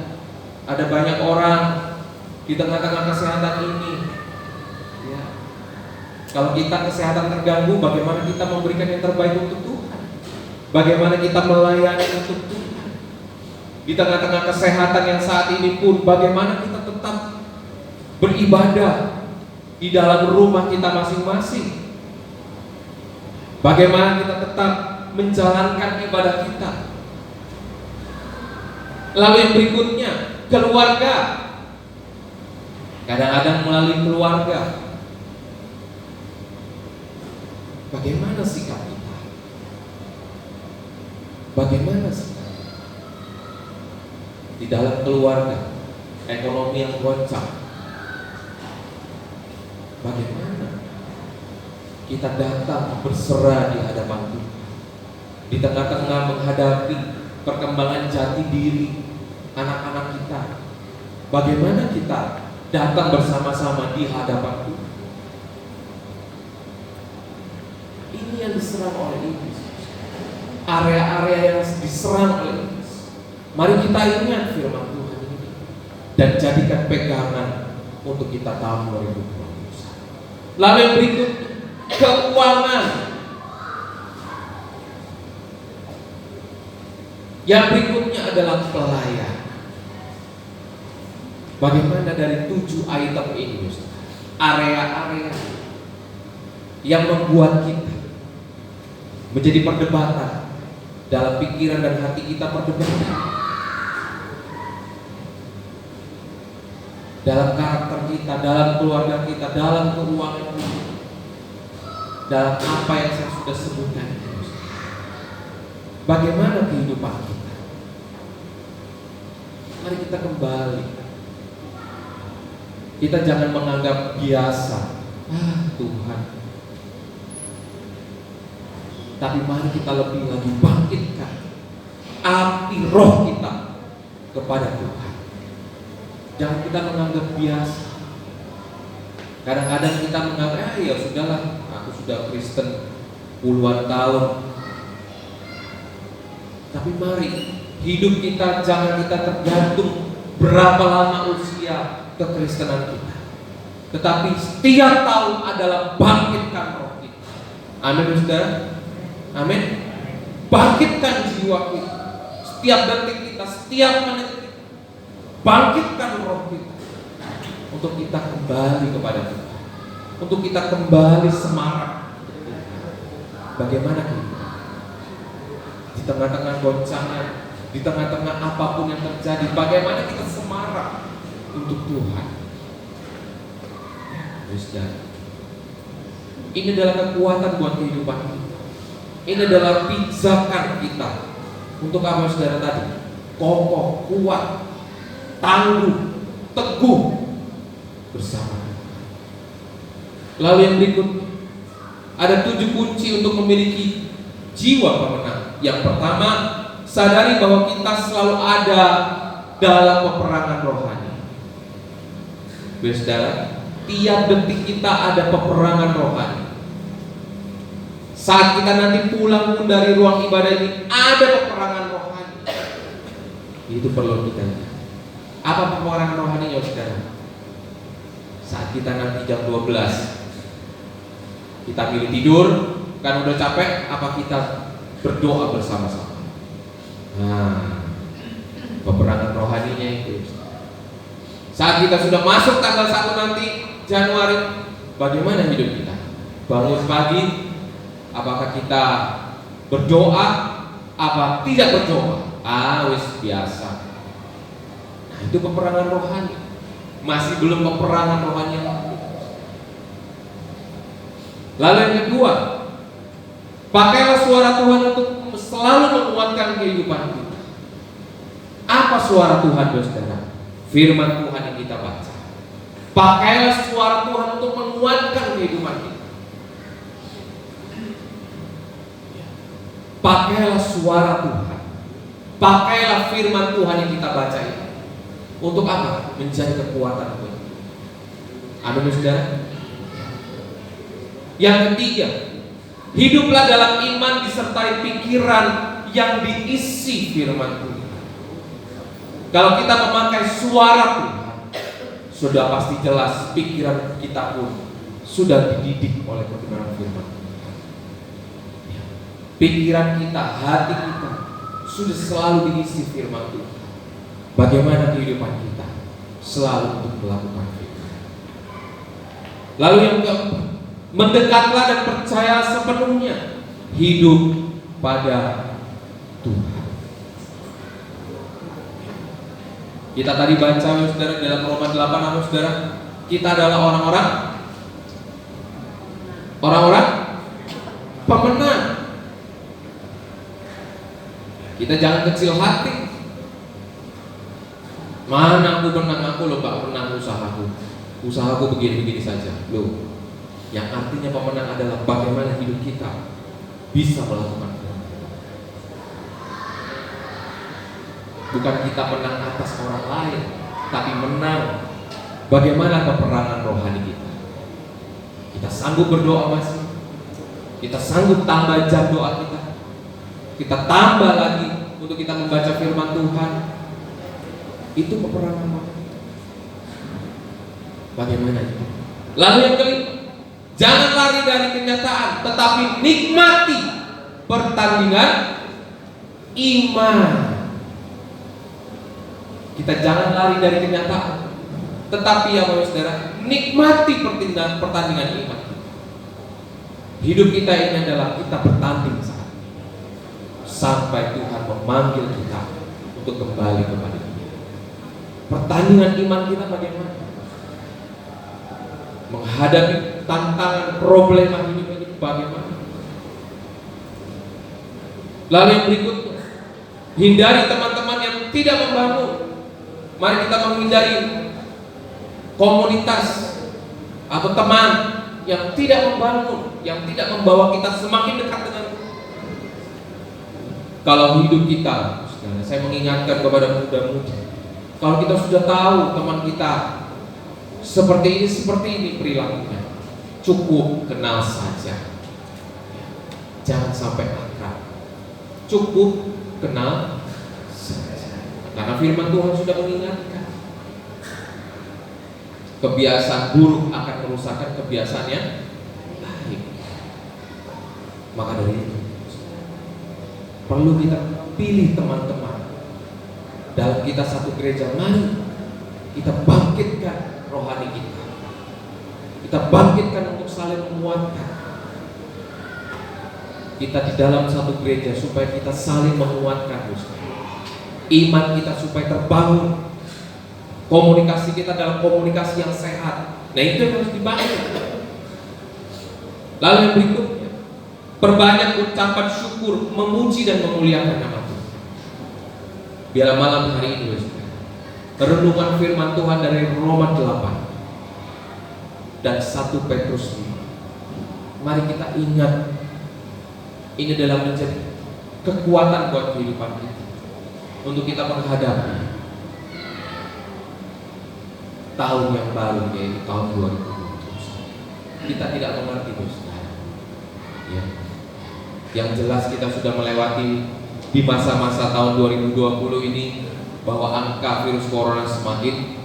ada banyak orang di tengah-tengah kesehatan ini. Ya, kalau kita kesehatan terganggu, bagaimana kita memberikan yang terbaik untuk Tuhan? Bagaimana kita melayani untuk Tuhan? Di tengah-tengah kesehatan yang saat ini pun, bagaimana kita tetap beribadah di dalam rumah kita masing-masing? Bagaimana kita tetap menjalankan ibadah kita? Lalu yang berikutnya, keluarga. Kadang-kadang melalui keluarga, bagaimana sikap kita? Bagaimana sikap di dalam keluarga? Ekonomi yang goncang, bagaimana kita datang berserah di hadapan Tuhan, di tengah-tengah menghadapi perkembangan jati diri anak-anak kita? Bagaimana kita datang bersama-sama di hadapan Tuhan? Ini yang diserang oleh iblis. Area-area yang diserang oleh iblis. Mari kita ingat firman Tuhan ini dan jadikan pegangan untuk kita tahun 2021. Lalu yang berikut, keuangan. Yang berikutnya adalah pelayan. Bagaimana dari 7 item ini, area-area yang membuat kita menjadi perdebatan dalam pikiran dan hati kita, perdebatan dalam karakter kita, dalam keluarga kita, dalam keuangan kita, dalam apa yang saya sudah sebutkan. Bagaimana kehidupan kita? Mari kita kembali. Kita jangan menganggap biasa, Tuhan. Tapi mari kita lebih lagi bangkitkan api roh kita kepada Tuhan. Jangan kita menganggap biasa. Kadang-kadang kita menganggap, ya sudahlah, aku sudah Kristen puluhan tahun. Tapi mari hidup kita jangan kita tergantung berapa lama usia kekristenan kita, tetapi setiap tahun adalah bangkitkan roh kita. Amin, saudara. Amin. Bangkitkan jiwa kita, setiap detik kita, setiap menit kita. Bangkitkan roh kita untuk kita kembali kepada Tuhan, untuk kita kembali semarak. Bagaimana kita di tengah-tengah goncangan, di tengah-tengah apapun yang terjadi, bagaimana kita semarak untuk Tuhan? Saudara, ini adalah kekuatan buat kehidupan kita. Ini adalah pijakan kita untuk apa, saudara, tadi? Kokoh, kuat, tangguh, teguh bersama. Lalu yang berikutnya, ada 7 kunci untuk memiliki jiwa pemenang. Yang pertama, sadari bahwa kita selalu ada dalam peperangan rohani. Saudara, tiap detik kita ada peperangan rohani. Saat kita nanti pulang pun dari ruang ibadah ini ada peperangan rohani. Itu perlu kita lihat. Apa peperangan rohaninya, saudara? Saat kita nanti jam 12 kita pilih tidur, kan udah capek, apa kita berdoa bersama-sama? Nah, peperangan rohaninya itu. Saat kita sudah masuk tanggal 1 nanti Januari, bagaimana hidup kita? Bangun pagi, apakah kita berdoa, apa tidak berdoa? Wis biasa. Nah, itu peperangan rohani. Masih belum peperangan rohani yang aktif. Lalu yang kedua, pakailah suara Tuhan untuk selalu menguatkan kehidupan kita. Apa suara Tuhan, saudara? Firman Tuhan yang kita baca. Pakailah suara Tuhan untuk menguatkan kehidupan kita. Pakailah suara Tuhan. Pakailah firman Tuhan yang kita baca ini. Untuk apa? Menjadi kekuatan buat kita. Amin, saudara. Yang ketiga, hiduplah dalam iman disertai pikiran yang diisi firman Tuhan. Kalau kita memakai suara Tuhan, sudah pasti jelas pikiran kita pun sudah dididik oleh kebenaran firman Tuhan. Pikiran kita, hati kita sudah selalu diisi firman Tuhan. Bagaimana kehidupan kita? Selalu untuk melakukan firman. Lalu yang keempat, mendekatlah dan percaya sepenuhnya hidup pada Tuhan. Kita tadi baca, saudara, dalam Roma 8, saudara, kita adalah orang-orang pemenang. Kita jangan kecil hati. Mana aku menang, aku loh Pak, menang usahaku begini-begini saja. Loh, yang artinya pemenang adalah bagaimana hidup kita bisa melakukan itu. Bukan kita menang atas orang lain, tapi menang bagaimana peperangan rohani kita. Kita sanggup berdoa masih, kita sanggup tambah jam doa kita tambah lagi untuk kita membaca firman Tuhan. Itu peperangan rohani. Bagaimana itu? Lalu yang kelima, jangan lari dari kenyataan, tetapi nikmati pertandingan iman. Kita jangan lari dari kenyataan, tetapi ya saudara, nikmati pertandingan iman. Hidup kita ini adalah kita bertanding saat ini, sampai Tuhan memanggil kita untuk kembali kepada Dia. Pertandingan iman kita bagaimana? Menghadapi tantangan problema hidup ini bagaimana? Lalu yang berikutnya, hindari teman-teman yang tidak membangun. Mari kita menghindari komunitas atau teman yang tidak membangun, yang tidak membawa kita semakin dekat dengan Tuhan. Kalau hidup kita, saya mengingatkan kepada muda-mudi, kalau kita sudah tahu teman kita seperti ini perilakunya, cukup kenal saja, jangan sampai akrab. Cukup kenal saja, karena firman Tuhan sudah mengingatkan, kebiasaan buruk akan merusakkan kebiasaan yang baik. Maka dari itu perlu kita pilih teman-teman dalam kita satu gereja. Mari kita bangkitkan rohani kita. Kita bangkitkan untuk saling menguatkan. Kita di dalam satu gereja supaya kita saling menguatkan, iman kita supaya terbangun. Komunikasi kita dalam komunikasi yang sehat. Nah, itu yang harus dibangun. Lalu yang berikutnya, perbanyak ucapan syukur, memuji dan memuliakan nama Tuhan. Biarlah malam hari ini renungan firman Tuhan dari Roma 8 dan 1 Petrus 5. Mari kita ingat, ini adalah menjadi kekuatan buat kehidupan kita untuk kita menghadapi tahun yang baru, yaitu tahun 2020. Kita tidak mengerti, saudara. Ya. Yang jelas kita sudah melewati di masa-masa tahun 2020 ini bahwa angka virus corona semakin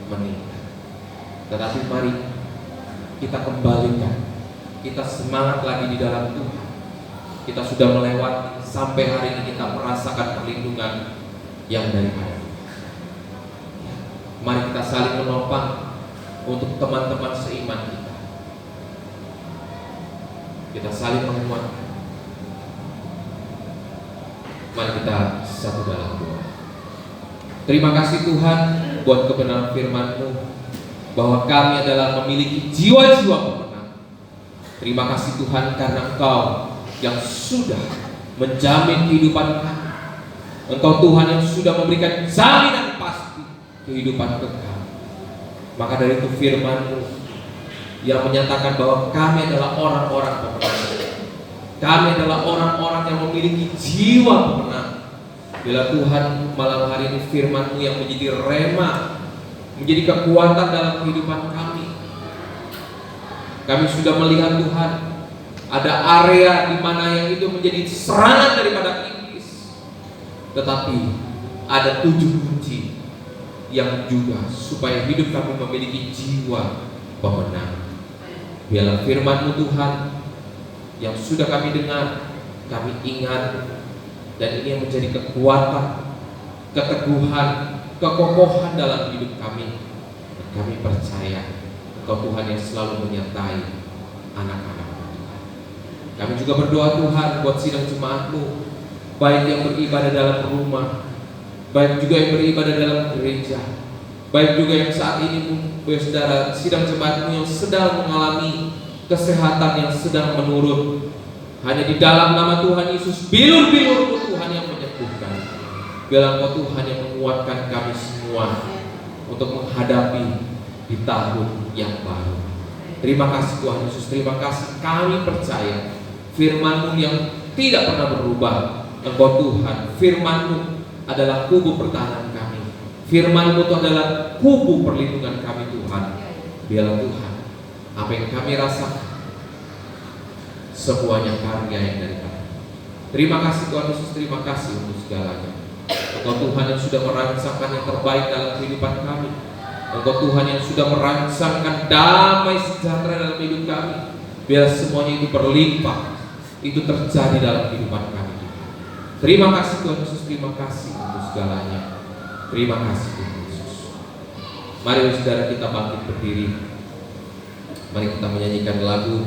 meningkat. Tetapi mari kita kembalikan, kita semangat lagi di dalam Tuhan. Kita sudah melewati, sampai hari ini kita merasakan perlindungan yang daripada Tuhan. Mari kita saling menopang untuk teman-teman seiman kita. Kita saling menguatkan. Mari kita satu dalam doa. Terima kasih Tuhan buat kebenaran firman-Mu, bahwa kami adalah memiliki jiwa-jiwa pemenang. Terima kasih Tuhan karena Engkau yang sudah menjamin kehidupan kami. Engkau Tuhan yang sudah memberikan jaminan pasti kehidupan kekal. Maka dari itu firman-Mu yang menyatakan bahwa kami adalah orang-orang pemenang. Kami adalah orang-orang yang memiliki jiwa pemenang. Bila Tuhan malam hari ini firman-Mu yang menjadi rema, menjadi kekuatan dalam kehidupan kami. Kami sudah melihat Tuhan, ada area di mana yang itu menjadi serangan daripada iblis. Tetapi ada 7 kunci yang juga supaya hidup kami memiliki jiwa pemenang. Biarlah firman-Mu Tuhan yang sudah kami dengar, kami ingat, dan ini yang menjadi kekuatan, keteguhan, kekokohan dalam hidup kami. Dan kami percaya Engkau Tuhan yang selalu menyertai anak-anak Tuhan. Kami juga berdoa Tuhan buat sidang jemaat-Mu, baik yang beribadah dalam rumah, baik juga yang beribadah dalam gereja, baik juga yang saat ini saudara sidang jemaat-Mu yang sedang mengalami kesehatan yang sedang menurun. Hanya di dalam nama Tuhan Yesus, bilur-bilur-Mu Tuhan yang menyembuhkan. Biarlah Engkau Tuhan yang menguatkan kami semua untuk menghadapi di tahun yang baru. Terima kasih Tuhan Yesus, terima kasih. Kami percaya firman-Mu yang tidak pernah berubah. Engkau Tuhan, firman-Mu adalah kubu pertahanan kami. Firman-Mu itu adalah kubu perlindungan kami Tuhan. Biarlah Tuhan, apa yang kami rasakan semuanya karya yang dari Kami. Terima kasih Tuhan Yesus, terima kasih untuk segalanya. Engkau Tuhan yang sudah merancangkan yang terbaik dalam kehidupan kami. Engkau Tuhan yang sudah merancangkan damai sejahtera dalam hidup kami. Biar semuanya itu berlimpah, itu terjadi dalam kehidupan kami. Terima kasih Tuhan Yesus, terima kasih untuk segalanya. Terima kasih Tuhan Yesus. Mari saudara kita bangkit berdiri. Mari kita menyanyikan lagu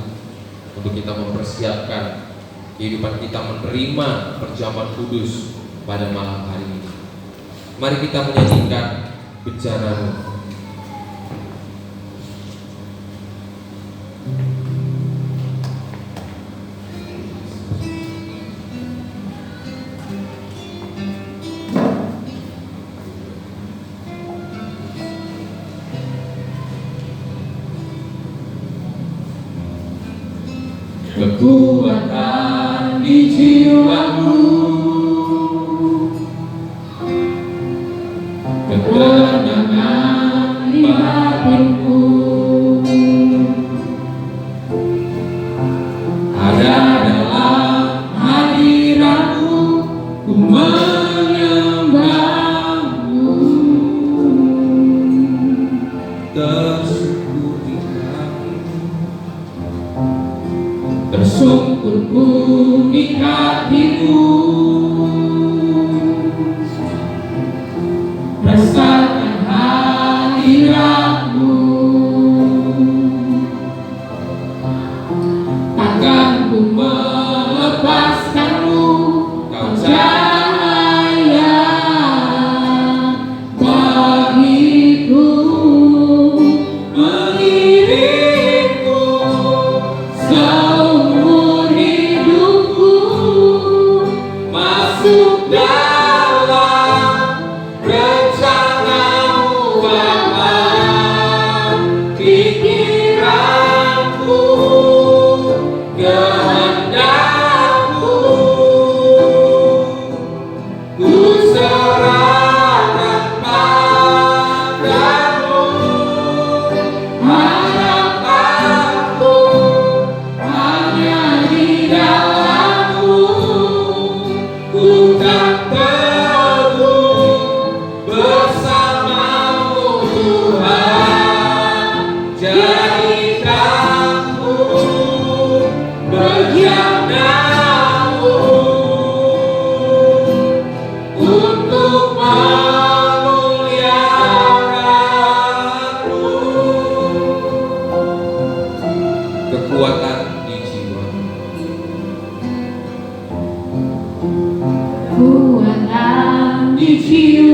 untuk kita mempersiapkan kehidupan kita menerima perjamuan kudus pada malam hari ini. Mari kita menyanyikan Bencana-Mu. Kekuatan di jiwamu, ketenangan di hatimu, ada dalam hadirat-Mu, ku menyembah-Mu. Tersungkurku di hatimu, rasakan hadirat-Mu. Takkan ku melepaskan-Mu, Kau cahaya bagiku, mengiringku seumur hidupku, masuk dalam rencana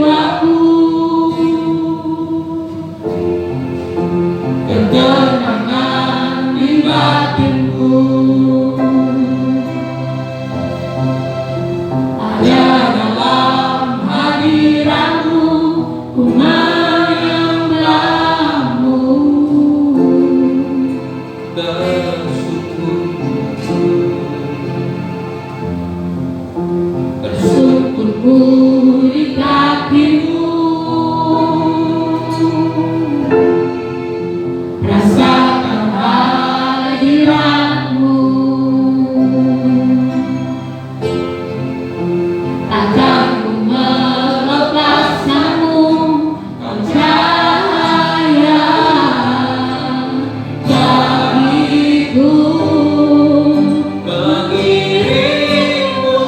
jiwaku, ketenangan di batinku. Ada dalam hadiratmu, ku menyembahmu. Bersyukurku di kakimu, rasakan hadiratmu. Takkan ku melepaskanmu, kau cahaya bagiku. Mengiringmu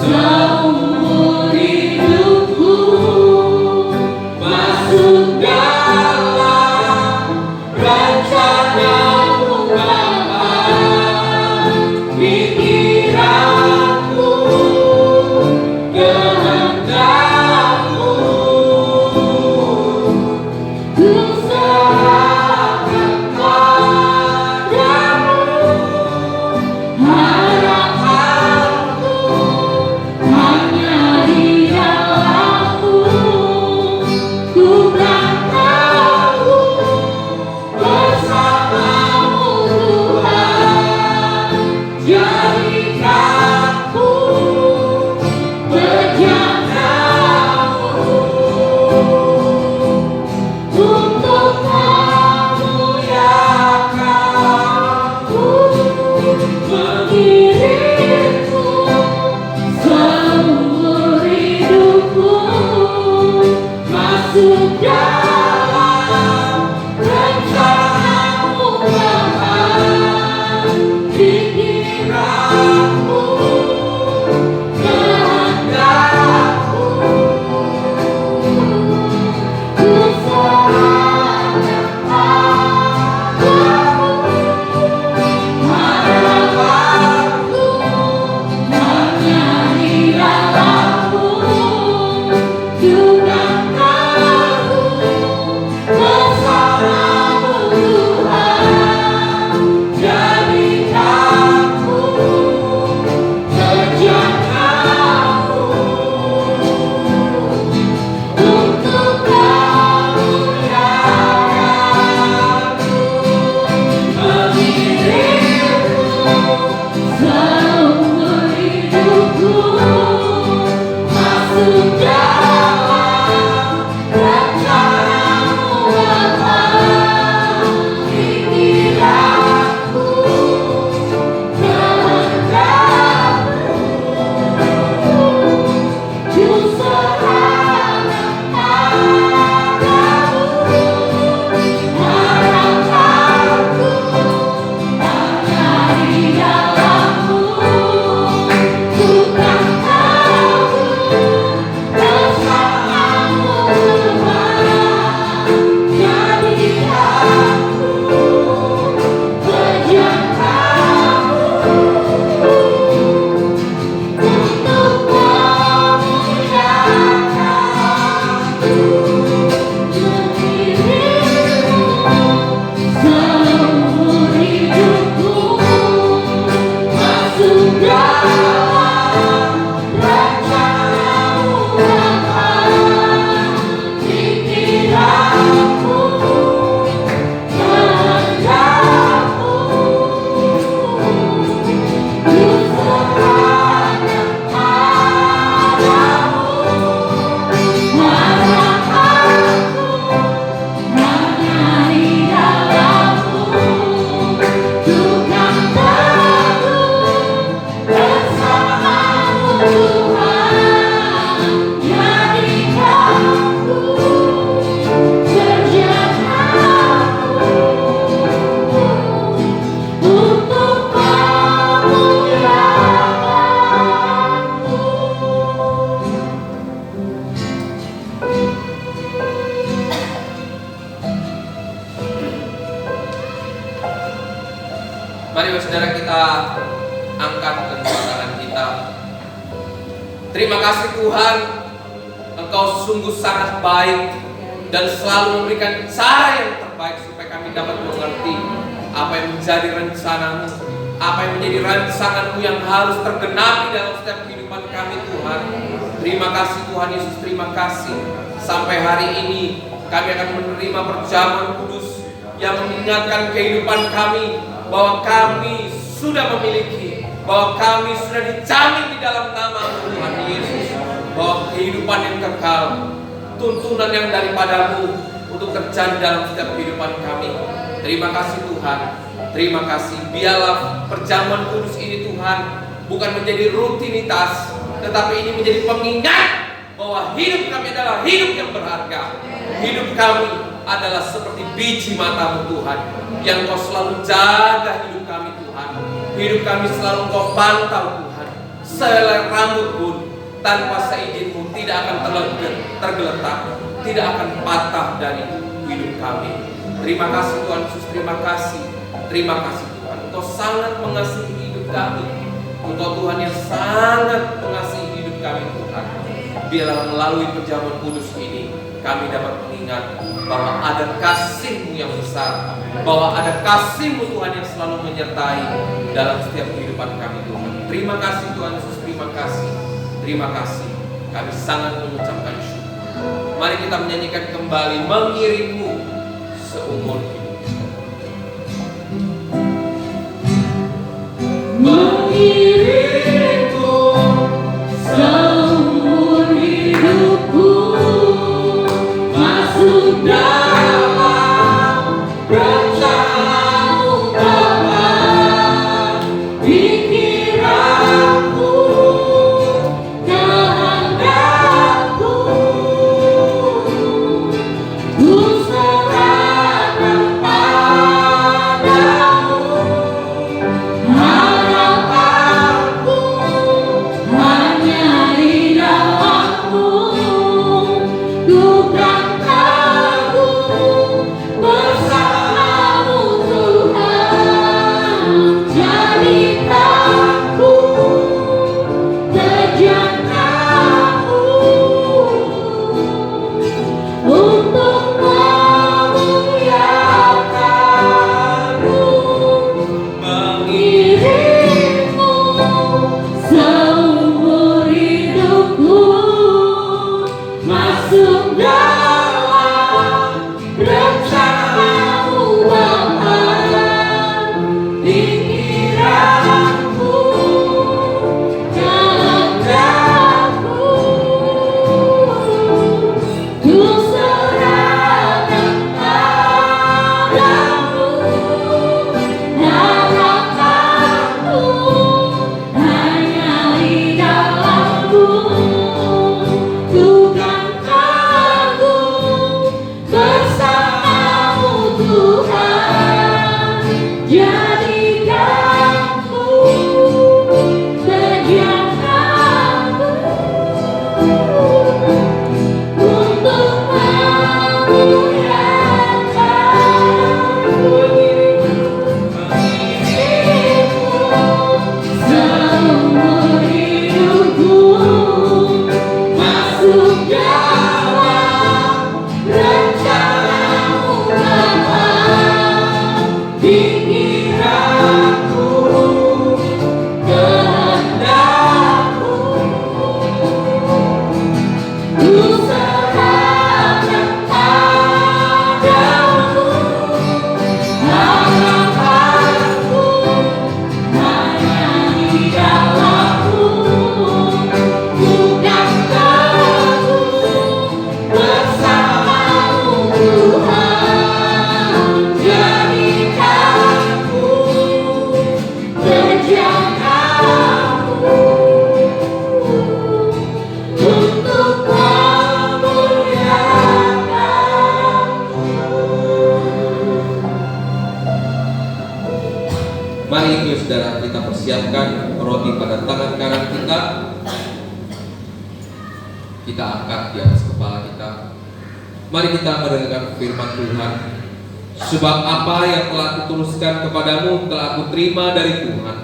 Seumur hidupku, masuk dalam rencanamu Bapa. Pikiranku, kehendakmu, ku serahkan padamu. Harapanku hanya di dalammu, ku kan tahu bersamamu Tuhan. Jadikanku berjanamu untuk memuliakanmu. Mengiringku seumur hidupku, masuk dalam rencanamu Bapa. Pikiranku, kehendakmu, ku serahkan padamu. Harapanku hanya di dalammu, ku kan tahu bersamamu Tuhan. Jadikanku berjanamu untuk kemuliaanmu. Mengiringku seumur hidupku, masuk dalam rencanamu Bapa. Pikiranku, kehendakmu, ku serahkan padamu. Harapanku hanya di dalammu, ku kan tahu bersamamu Tuhan. Jadikanku berjanamu untuk memuliakanmu. Mengiringku seumur hidupku, masuk dalam rencanamu Bapa. Pikiranku, kehendakmu, ku serahkan padamu. Harapanku hanya di dalammu, ku kan tahu bersamamu Tuhan. Jadikanku berjanamu untuk kemuliaanmu. Mari saudara kita angkat kedua tangan kita. Terima kasih Tuhan, Engkau sungguh sangat baik dan selalu memberikan cara yang terbaik supaya kami dapat mengerti apa yang menjadi rencana-Mu, apa yang menjadi rancangan-Mu yang harus tergenapi dalam setiap kehidupan kami Tuhan. Terima kasih Tuhan Yesus, terima kasih. Sampai hari ini kami akan menerima perjamuan kudus yang mengingatkan kehidupan kami bahwa kami sudah memiliki, bahwa kami sudah dijamin di dalam nama Tuhan Yesus, bahwa kehidupan yang kekal, tuntunan yang daripada-Mu untuk terjadi dalam setiap kehidupan kami. Terima kasih Tuhan, terima kasih. Biarlah perjamuan kudus ini Tuhan bukan menjadi rutinitas, tetapi ini menjadi pengingat bahwa hidup kami adalah hidup yang berharga. Hidup kami adalah seperti biji mata-Mu Tuhan, yang Kau selalu jaga hidup kami Tuhan. Hidup kami selalu Kau pantau Tuhan. Selai rambut pun tanpa seizin-Mu tidak akan tergeletak, tidak akan patah dari hidup kami. Terima kasih Tuhan Yesus, terima kasih. Terima kasih Tuhan, Engkau sangat mengasihi hidup kami. Engkau Tuhan yang sangat mengasihi hidup kami Tuhan. Biarlah melalui perjamuan kudus ini kami dapat mengingat bahwa ada kasih-Mu yang besar, bahwa ada kasih-Mu Tuhan yang selalu menyertai dalam setiap kehidupan kami Tuhan. Terima kasih Tuhan Yesus, terima kasih. Terima kasih. Kami sangat mengucapkan syukur. Mari kita menyanyikan kembali mengiring-Mu seumur hidup. Mengiring-Mu seumur hidupku, masuk dalam rencana-Mu Bapa. Pikiranku, kehendakku, ku serahkan padamu. Harapanku hanya di dalam-Mu, ku kan teguh bersama-Mu Tuhan. Jadikanku tejanganmu untuk memuliakan-Mu. Mengiring-Mu seumur hidupku, masuk dalam rencana-Mu Bapa. Pikiranku, kehendakku, ku serahkan padamu. Harapanku hanya di dalam-Mu, ku kan teguh bersama-Mu Tuhan. Jadikanku tejanganmu untuk memuliakan-Mu. Seumur hidupku, masuk dalam rencana-Mu Bapa. Pikiranku, kehendakku, ku serahkan padamu. Harapanku hanya di dalam-Mu, ku kan teguh bersama-Mu Tuhan. Jadikanku tejanganmu untuk memuliakan-Mu. Mari itu saudara kita persiapkan roti pada tangan kanan kita. Kita angkat di atas kepala kita. Mari kita mendengarkan firman Tuhan. Sebab apa yang telah kutuliskan kepadamu telah aku terima dari Tuhan,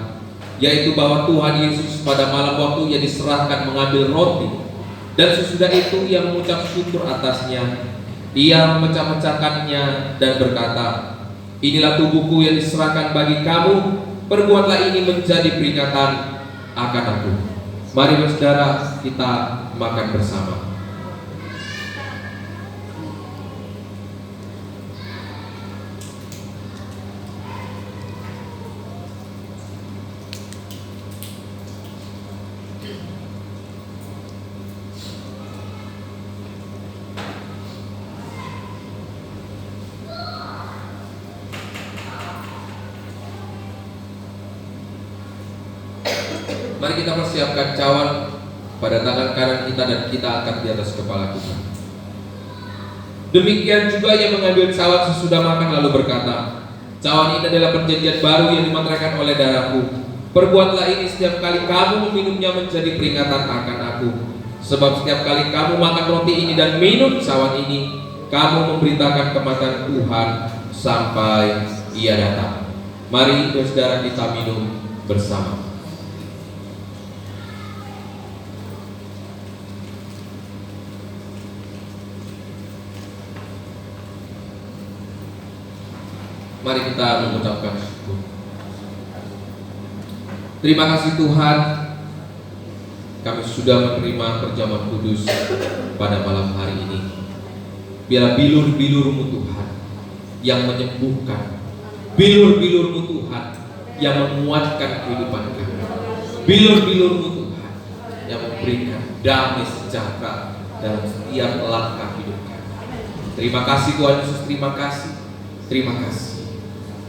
yaitu bahwa Tuhan Yesus pada malam waktu Ia diserahkan mengambil roti. Dan sesudah itu ia mengucap syukur atasnya. Ia memecah-mecahkannya dan berkata, "Inilah tubuhku yang diserahkan bagi kamu. Perbuatlah ini menjadi peringatan akan aku." Mari saudara, kita makan bersama. Mari kita persiapkan cawan pada tangan kanan kita dan kita angkat di atas kepala kita. Demikian juga ia mengambil cawan sesudah makan lalu berkata, "Cawan ini adalah perjanjian baru yang dimateraikan oleh darahku. Perbuatlah ini setiap kali kamu meminumnya menjadi peringatan akan aku. Sebab setiap kali kamu makan roti ini dan minum cawan ini, kamu memberitakan kematian Tuhan sampai ia datang." Mari saudara kita minum bersama. Mari kita mengucapkan syukur. Terima kasih Tuhan, kami sudah menerima perjamuan kudus pada malam hari ini. Biarlah bilur-bilur-Mu Tuhan yang menyembuhkan, bilur-bilur-Mu Tuhan yang menguatkan kehidupan kami, bilur-bilur-Mu Tuhan yang memberikan damai sejahtera dalam setiap langkah hidup kami. Terima kasih Tuhan Yesus, terima kasih, terima kasih.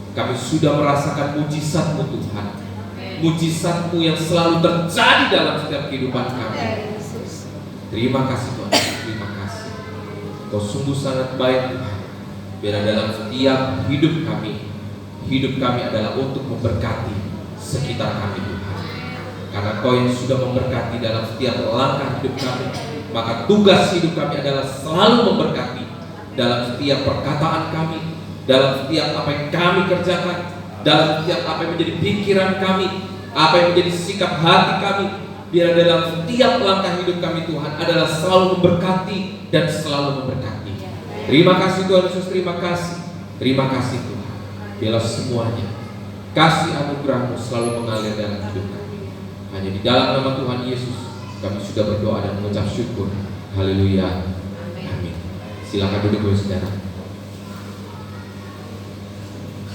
Kami sudah merasakan mujizat-Mu Tuhan, mujizat-Mu yang selalu terjadi dalam setiap kehidupan kami. Terima kasih Tuhan, terima kasih. Kau sungguh sangat baik Tuhan. Biar dalam setiap hidup kami adalah untuk memberkati sekitar kami Tuhan. Karena Kau yang sudah memberkati dalam setiap langkah hidup kami, maka tugas hidup kami adalah selalu memberkati dalam setiap perkataan kami, dalam setiap apa yang kami kerjakan, dalam setiap apa yang menjadi pikiran kami, apa yang menjadi sikap hati kami. Biar dalam setiap langkah hidup kami Tuhan adalah selalu memberkati dan selalu memberkati. Terima kasih Tuhan Yesus, terima kasih Tuhan. Biarlah semuanya kasih anugerah-Mu selalu mengalir dalam hidup kami. Hanya di dalam nama Tuhan Yesus kami sudah berdoa dan mengucap syukur. Haleluya, amin. Silakan duduk saudara.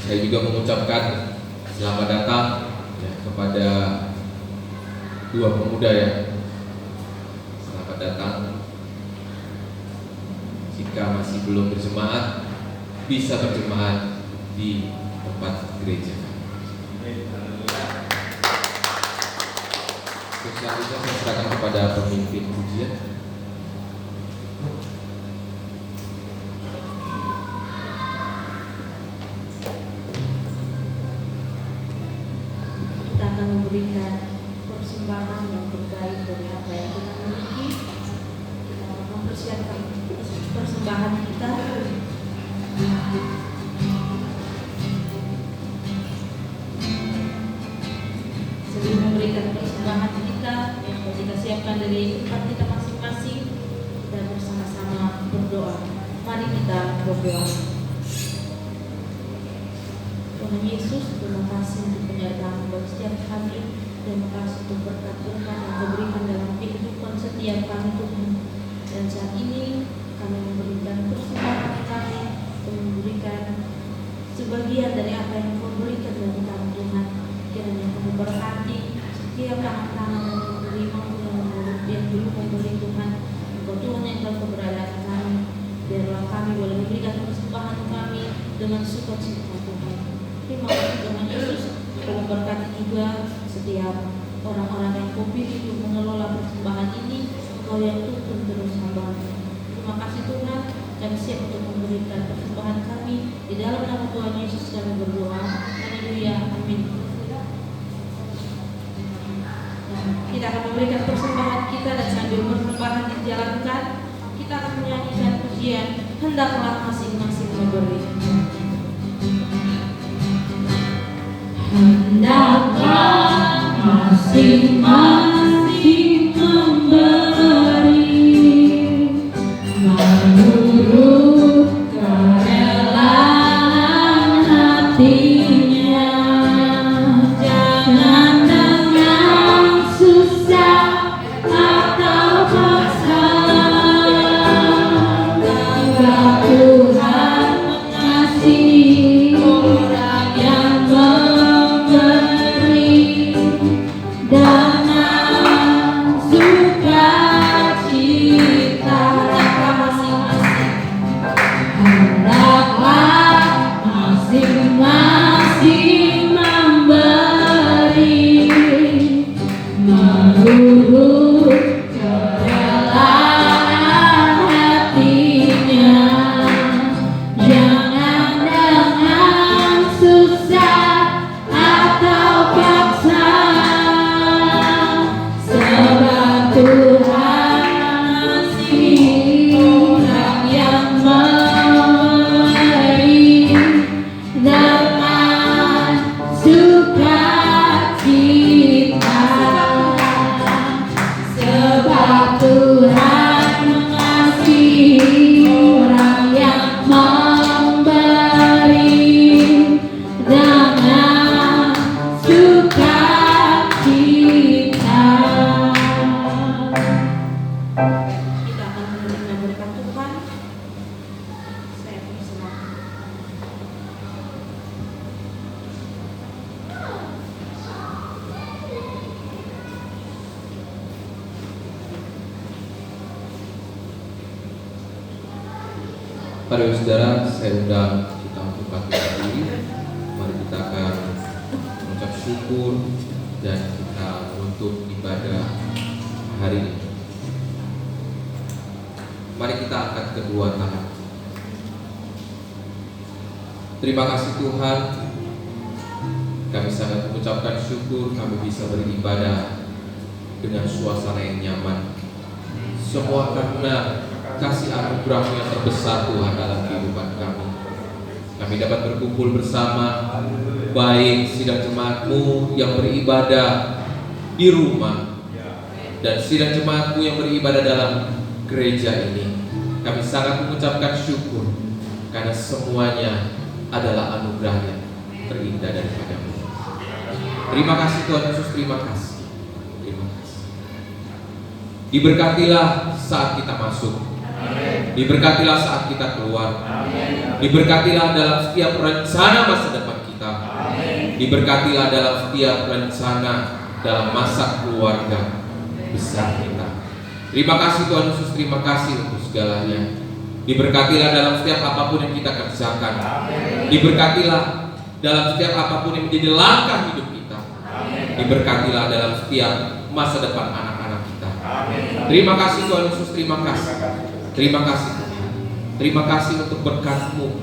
Saya juga mengucapkan selamat datang kepada dua pemuda ya. Selamat datang. Jika masih belum berjemaat, bisa berjemaat di tempat gereja. Selanjutnya saya serahkan kepada pemimpin pujian. Memberikan persembahan yang terbaik dari apa yang kita miliki. Kita mempersiapkan persembahan kita. Sebelum memberikan persembahan kita yang kita siapkan dari tempat kita masing-masing, kita bersama-sama berdoa. Mari kita berdoa. Tuhan Yesus, terima kasih untuk penyertaan bagi setiap kami. Terima kasih untuk berkat Tuhan yang diberikan dalam kehidupan setiap kami Tuhan. Dan saat ini kami memberikan persembahan kami, memberikan sebagian dari apa yang Kau berikan bagi kami Tuhan. Kiranya Kau memberkati setiap tangan-tangan yang memberi maupun yang belum memberi Tuhan. Engkau Tuhan yang telah keberadaan kami. Biarlah kami boleh memberikan persembahan kami dengan sukacita Tuhan. Terima kasih Tuhan Yesus. Kau memberkati juga setiap orang-orang yang Kau pilih untuk mengelola persembahan ini. Kau yang tuntun terus hamba-Mu. Terima kasih Tuhan. Kami siap untuk memberikan persembahan kami. Di dalam nama Tuhan Yesus kami berdoa. Haleluya, amin. Kita akan memberikan persembahan kita dan sambil persembahan dijalankan, kita akan menyanyikan pujian Hendaklah Masing-masing Memberi. Hendaklah masing-masing memberi menurut kerelaan hatinya. Jangan dengan susah atau paksa, sebab Tuhan mengasihi orang yang memberi dengan sukacita. Hendaklah masing-masing memberi menurut kerelaan hatinya. Jangan dengan susah atau paksa, sebab Tuhan mengasihi orang yang memberi dengan sukacita. Sebab Tuhan mengasihi orang yang memberi dengan sukacita. Kita akan menerima berkat Tuhan. Saya persilakan. Para saudara, saya undang kita untuk bangkit berdiri. Mari kita akan mengucap syukur dan kita menutup ibadah hari ini. Mari kita angkat kedua tangan. Terima kasih Tuhan, kami sangat mengucapkan syukur kami bisa beribadah dengan suasana yang nyaman. Semua karena kasih anugerah yang terbesar Tuhan dalam kehidupan kami. Kami dapat berkumpul bersama, baik sidang jemaatmu yang beribadah di rumah dan sidang jemaatmu yang beribadah dalam gereja ini. Kami sangat mengucapkan syukur karena semuanya adalah anugerah yang terindah daripadamu. Terima kasih Tuhan Yesus, terima kasih. Terima kasih. Diberkatilah saat kita masuk. Diberkatilah saat kita keluar. Diberkatilah dalam setiap rencana masa depan kita. Diberkatilah dalam setiap rencana dalam masa keluarga besar kita. Terima kasih Tuhan Yesus, terima kasih untuk segalanya. Diberkatilah dalam setiap apapun yang kita kerjakan. Diberkatilah dalam setiap apapun yang menjadi langkah hidup kita. Diberkatilah dalam setiap masa depan anak-anak kita. Terima kasih Tuhan Yesus, terima kasih. Terima kasih Tuhan. Terima kasih untuk berkat-Mu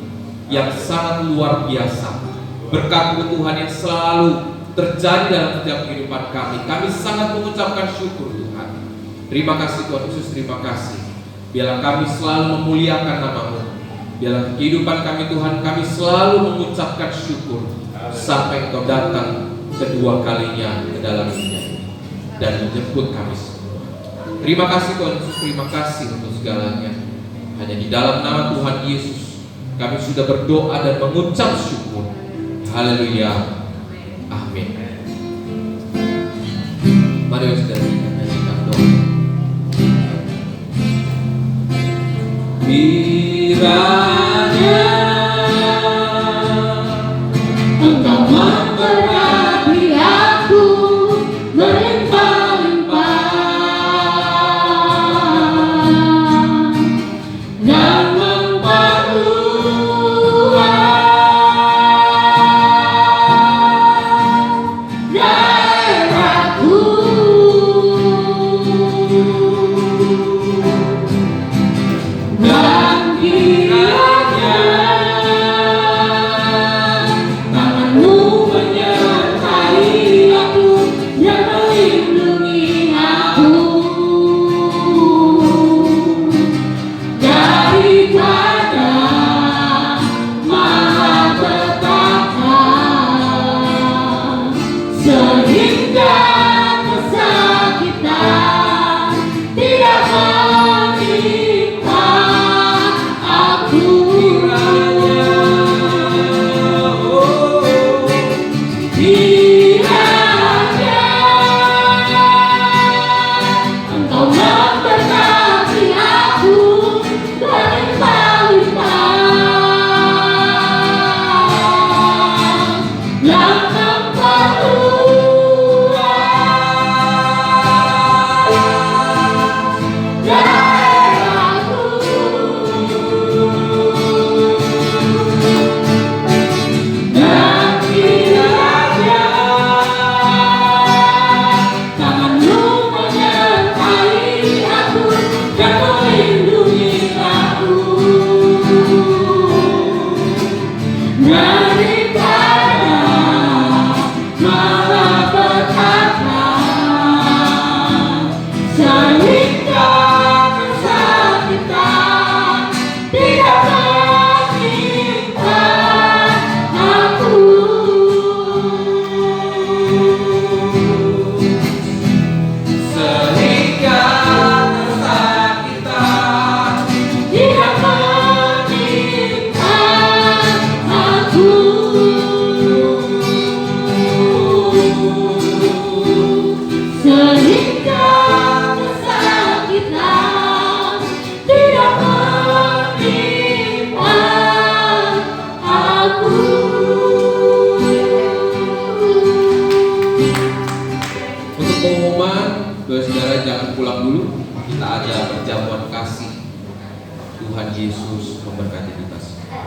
yang sangat luar biasa. Berkat-Mu Tuhan yang selalu terjadi dalam setiap kehidupan kami. Kami sangat mengucapkan syukur Tuhan. Terima kasih Tuhan Yesus, terima kasih. Biarlah kami selalu memuliakan nama-Mu. Biarlah kehidupan kami Tuhan, kami selalu mengucapkan syukur sampai Engkau datang kedua kalinya ke dalam dunia ini dan menjemput kami semua. Terima kasih Tuhan Yesus, terima kasih untuk segalanya. Hanya di dalam nama Tuhan Yesus kami sudah berdoa dan mengucap syukur. Haleluya. Amin. Mari saudara kita nyanyikan doa. Kiranya Engkau memberkati aku berlimpah-limpah dan memperluas daerahku. Dan kiranya Saudara jangan pulang dulu, kita ada perjamuan kasih. Tuhan Yesus memberkati kita semua.